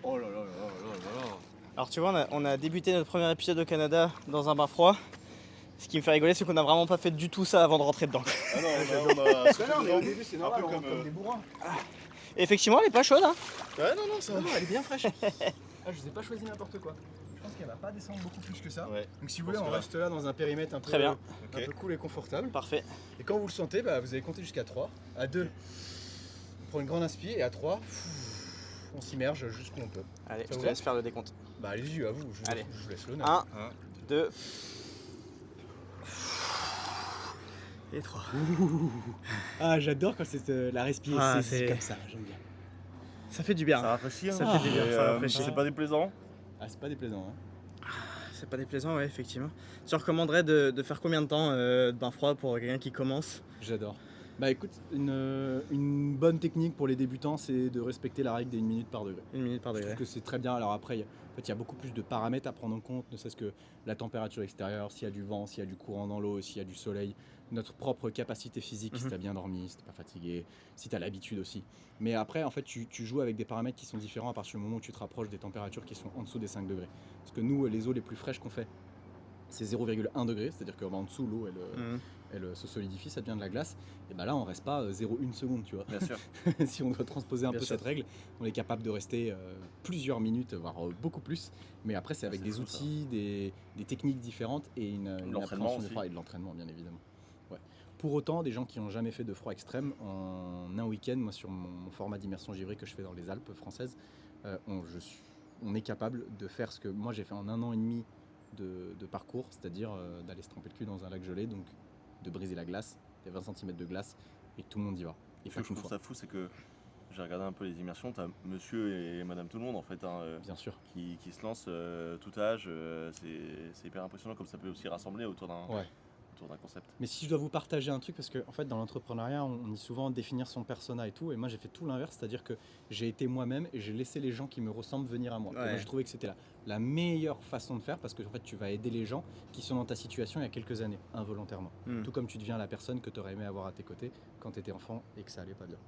Oh là là là là là là. Alors tu vois, on a débuté notre premier épisode au Canada dans un bain froid. Ce qui me fait rigoler, c'est qu'on n'a vraiment pas fait du tout ça avant de rentrer dedans. Ah non, on a. Non, mais au début c'est normal, peu on rentre comme, comme des bourrins. Et effectivement, elle est pas chaude, hein. Ouais, non, ça va. Non, elle est bien fraîche. Je vous ai pas choisi n'importe quoi. Je pense qu'elle va pas descendre beaucoup plus que ça. Ouais. Donc si vous Je voulez, pense on que reste là dans un périmètre un peu, Très bien. un peu cool et confortable. Parfait. Et quand vous le sentez, vous allez compter jusqu'à 3. À 2, on prend une grande inspire et à 3, on s'immerge jusqu'où on peut. Allez, Ça je vous te va laisse faire le décompte. Bah allez-y, à vous, je Allez. vous laisse l'honneur. 1, 2 et 3. Ah, j'adore quand c'est la respiration, Ah, c'est c'est- comme ça, j'aime bien. Ça fait du bien. Ça rafraîchit. Ça hein. fait du bien, Et, ça rafraîchit. C'est pas déplaisant. Ah, c'est pas déplaisant, hein. C'est pas déplaisant, ouais, effectivement. Tu recommanderais de faire combien de temps de bain froid pour quelqu'un qui commence? J'adore. Bah écoute, une bonne technique pour les débutants, c'est de respecter la règle des 1 minute par degré. 1 minute par Je degré. trouve que c'est très bien. Alors après, fait, il y a beaucoup plus de paramètres à prendre en compte, ne serait-ce que la température extérieure, s'il y a du vent, s'il y a du courant dans l'eau, s'il y a du soleil, notre propre capacité physique, si tu as bien dormi, si tu n'es pas fatigué, si tu as l'habitude aussi. Mais après, en fait, tu joues avec des paramètres qui sont différents à partir du moment où tu te rapproches des températures qui sont en dessous des 5 degrés. Parce que nous, les eaux les plus fraîches qu'on fait, c'est 0,1 degré, c'est-à-dire qu'en dessous, l'eau, elle se solidifie, ça devient de la glace. Et ben là, on reste pas 0,1 seconde, tu vois. Bien sûr. Si on doit transposer un Bien peu sûr. cette règle, on est capable de rester plusieurs minutes, voire beaucoup plus. Mais après, c'est avec c'est des fou, outils, des techniques différentes et une l'entraînement appréhension du aussi. froid et de l'entraînement, bien évidemment. Ouais. Pour autant, des gens qui n'ont jamais fait de froid extrême, en un week-end, moi sur mon format d'immersion givrée que je fais dans les Alpes françaises, on est capable de faire ce que moi j'ai fait en 1 an et demi de parcours, c'est-à-dire d'aller se tremper le cul dans un lac gelé, donc de briser la glace, il y a 20 cm de glace, et tout le monde y va. Et Ce pas que je qu'une trouve fois, ça fou, c'est que j'ai regardé un peu les immersions, t'as monsieur et madame tout le monde en fait, bien sûr. qui se lancent tout âge. C'est hyper impressionnant comme ça peut aussi rassembler autour d'un Ouais. concept. Mais si je dois vous partager un truc, parce qu'en fait dans l'entrepreneuriat on dit souvent définir son persona et tout, et moi j'ai fait tout l'inverse, c'est-à-dire que j'ai été moi-même et j'ai laissé les gens qui me ressemblent venir à moi. Et Ouais. moi je trouvais que c'était la meilleure façon de faire, parce que en fait tu vas aider les gens qui sont dans ta situation il y a quelques années, involontairement. Tout comme tu deviens la personne que tu aurais aimé avoir à tes côtés quand tu étais enfant et que ça allait pas bien.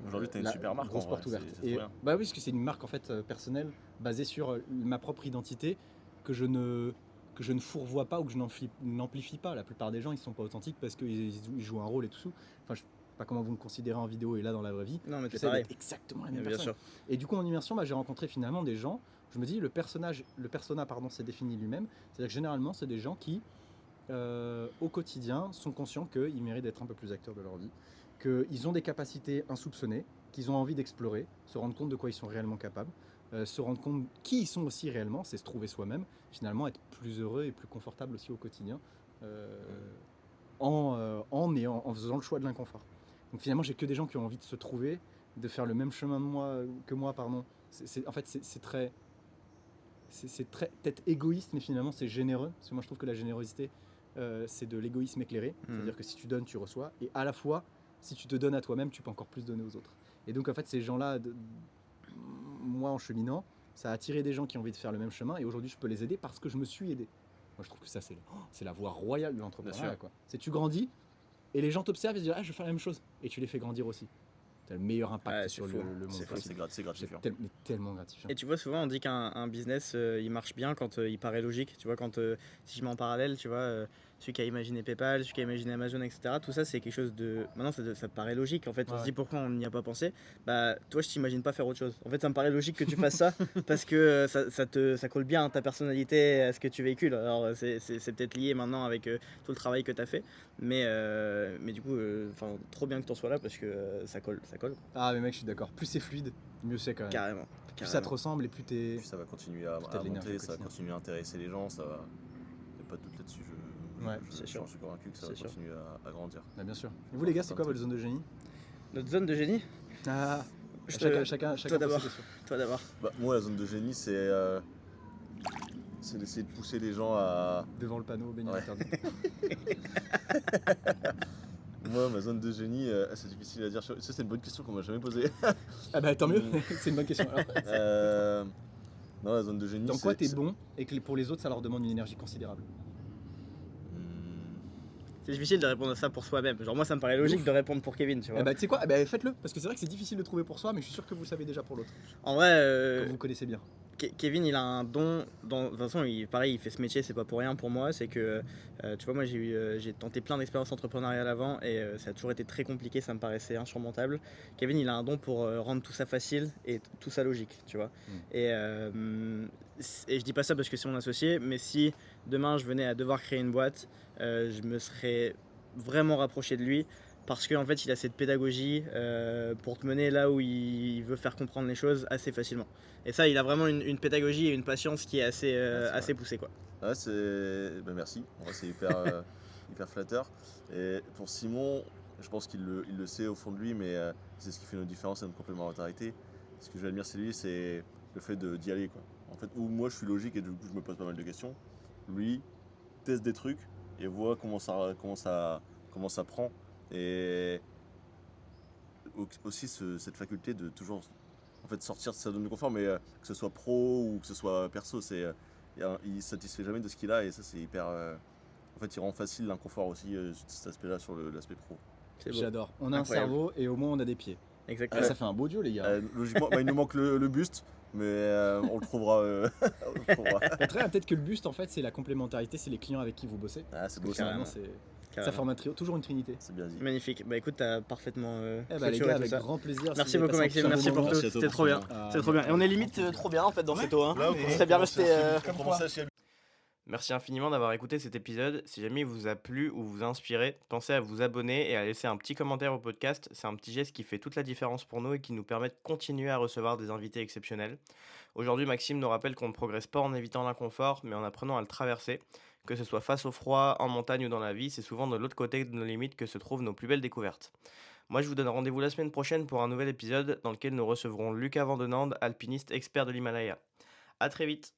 Aujourd'hui, t'as une La super marque. grosse en vrai, porte ouverte. c'est trop Et bien. bah oui, parce que c'est une marque en fait personnelle basée sur ma propre identité que je ne fourvoie pas ou que je n'amplifie pas. La plupart des gens ils sont pas authentiques parce qu'ils jouent un rôle et tout. Enfin, je sais pas comment vous me considérez en vidéo et là dans la vraie vie. Non, mais c'est J'essaie pareil. d'être exactement la même Bien personne. sûr. Et du coup en immersion, j'ai rencontré finalement des gens. Je me dis le persona s'est défini lui-même. C'est-à-dire que généralement c'est des gens qui au quotidien sont conscients qu'ils méritent d'être un peu plus acteurs de leur vie, qu'ils ont des capacités insoupçonnées, qu'ils ont envie d'explorer, se rendre compte de quoi ils sont réellement capables, se rendre compte qui ils sont aussi réellement, c'est se trouver soi-même, finalement être plus heureux et plus confortable aussi au quotidien en faisant le choix de l'inconfort. Donc finalement j'ai que des gens qui ont envie de se trouver, de faire le même chemin que moi, pardon. En fait c'est très peut-être égoïste, mais finalement c'est généreux, parce que moi je trouve que la générosité c'est de l'égoïsme éclairé, c'est-à-dire que si tu donnes tu reçois, et à la fois si tu te donnes à toi-même tu peux encore plus donner aux autres. Et donc en fait ces gens-là, moi en cheminant, ça a attiré des gens qui ont envie de faire le même chemin, et aujourd'hui je peux les aider parce que je me suis aidé. Moi je trouve que ça c'est la voie royale de l'entrepreneuriat, quoi. C'est tu grandis et les gens t'observent et se disent ah je vais faire la même chose, et tu les fais grandir aussi. T'as le meilleur impact Ouais, c'est sur fou. le monde. C'est fou. possible. C'est gratifiant. Mais tellement gratifiant. Et tu vois, souvent on dit qu'un business il marche bien quand il paraît logique. Tu vois, quand si je mets en parallèle, tu vois, celui qui a imaginé PayPal, celui qui a imaginé Amazon, etc. Tout ça, c'est quelque chose de. Maintenant, ça te paraît logique. En fait, on se dit pourquoi on n'y a pas pensé. Bah, toi, je t'imagine pas faire autre chose. En fait, ça me paraît logique que tu fasses ça parce que ça colle bien à ta personnalité, à ce que tu véhicules. Alors, c'est peut-être lié maintenant avec tout le travail que tu as fait. Mais du coup, trop bien que tu en sois là parce que ça colle. Ah mais mec je suis d'accord, plus c'est fluide, mieux c'est quand même. Carrément. Plus ça te ressemble et plus t'es... Puis ça va continuer à Peut-être l'énergie monter, au ça va quotidien. continuer à intéresser les gens, ça va. Il n'y a pas de doute là-dessus. c'est sûr. Je suis convaincu que ça va C'est sûr. continuer à grandir. Bah, bien sûr. Et vous les gars, c'est quoi votre zone de génie? Notre zone de génie. Ah, Je chacun toi d'abord. pose ses questions. Toi d'abord. Bah, moi, la zone de génie, c'est d'essayer de pousser les gens à. Devant le panneau, béni Ouais. interdit. Moi, ma zone de génie, c'est difficile à dire. Ça, c'est une bonne question qu'on m'a jamais posée. Ah bah tant mieux, c'est une bonne question. Alors, Non, la zone de génie. dans quoi c'est- t'es bon et que pour les autres ça leur demande une énergie considérable? Hmm. C'est difficile de répondre à ça pour soi-même. Genre moi ça me paraît logique de répondre pour Kevin, tu vois. Eh bah tu sais quoi, eh bah, faites-le, parce que c'est vrai que c'est difficile de trouver pour soi, mais je suis sûr que vous le savez déjà pour l'autre, En vrai, que vous connaissez bien. Kevin il a un don. De toute façon, pareil, il fait ce métier, c'est pas pour rien pour moi. C'est que, tu vois, moi j'ai tenté plein d'expériences entrepreneuriales avant et ça a toujours été très compliqué, ça me paraissait insurmontable. Kevin il a un don pour rendre tout ça facile et tout ça logique, tu vois. Et je dis pas ça parce que c'est mon associé, mais si demain je venais à devoir créer une boîte, je me serais vraiment rapproché de lui. Parce qu'en fait, il a cette pédagogie pour te mener là où il veut faire comprendre les choses assez facilement. Et ça, il a vraiment une pédagogie et une patience qui est assez poussée, quoi. Ouais, merci. En vrai, c'est hyper, hyper flatteur. Et pour Simon, je pense qu'il le sait au fond de lui, mais c'est ce qui fait notre différence et notre complémentarité. Ce que j'admire chez lui, c'est le fait d'y aller, quoi. En fait, où moi je suis logique et du coup je me pose pas mal de questions. Lui teste des trucs et voit comment ça prend. Et aussi cette faculté de toujours fait, sortir de sa zone de confort, mais que ce soit pro ou que ce soit perso, il se satisfait jamais de ce qu'il a et ça, c'est hyper. En fait, il rend facile l'inconfort aussi, cet aspect-là sur l'aspect pro. C'est beau. J'adore. On a Incroyable. un cerveau et au moins on a des pieds. Exactement. Ah, ça fait un beau duo, les gars. Logiquement, il nous manque le buste, mais on le trouvera. On le trouvera. Peut-être que le buste, en fait, c'est la complémentarité, c'est les clients avec qui vous bossez. Ah, c'est beau ça. Carrément, Carrément. ça Carrément. forme un trio, toujours une trinité. C'est bien dit. Magnifique. Bah écoute, t'as parfaitement Eh bah, les clôturé gars, tout avec ça. grand plaisir. Merci si vous beaucoup avez Maxime, passé un merci super pour moment. Merci tout. à toi C'était pour trop bien. ça. Ah, C'est trop bien. Et on est limite trop bien en fait dans cette eau. Hein. Ce serait bien resté. Merci infiniment d'avoir écouté cet épisode. Si jamais il vous a plu ou vous a inspiré, pensez à vous abonner et à laisser un petit commentaire au podcast. C'est un petit geste qui fait toute la différence pour nous et qui nous permet de continuer à recevoir des invités exceptionnels. Aujourd'hui, Maxime nous rappelle qu'on ne progresse pas en évitant l'inconfort, mais en apprenant à le traverser. Que ce soit face au froid, en montagne ou dans la vie, c'est souvent de l'autre côté de nos limites que se trouvent nos plus belles découvertes. Moi, je vous donne rendez-vous la semaine prochaine pour un nouvel épisode dans lequel nous recevrons Lucas Vandenande, alpiniste expert de l'Himalaya. À très vite.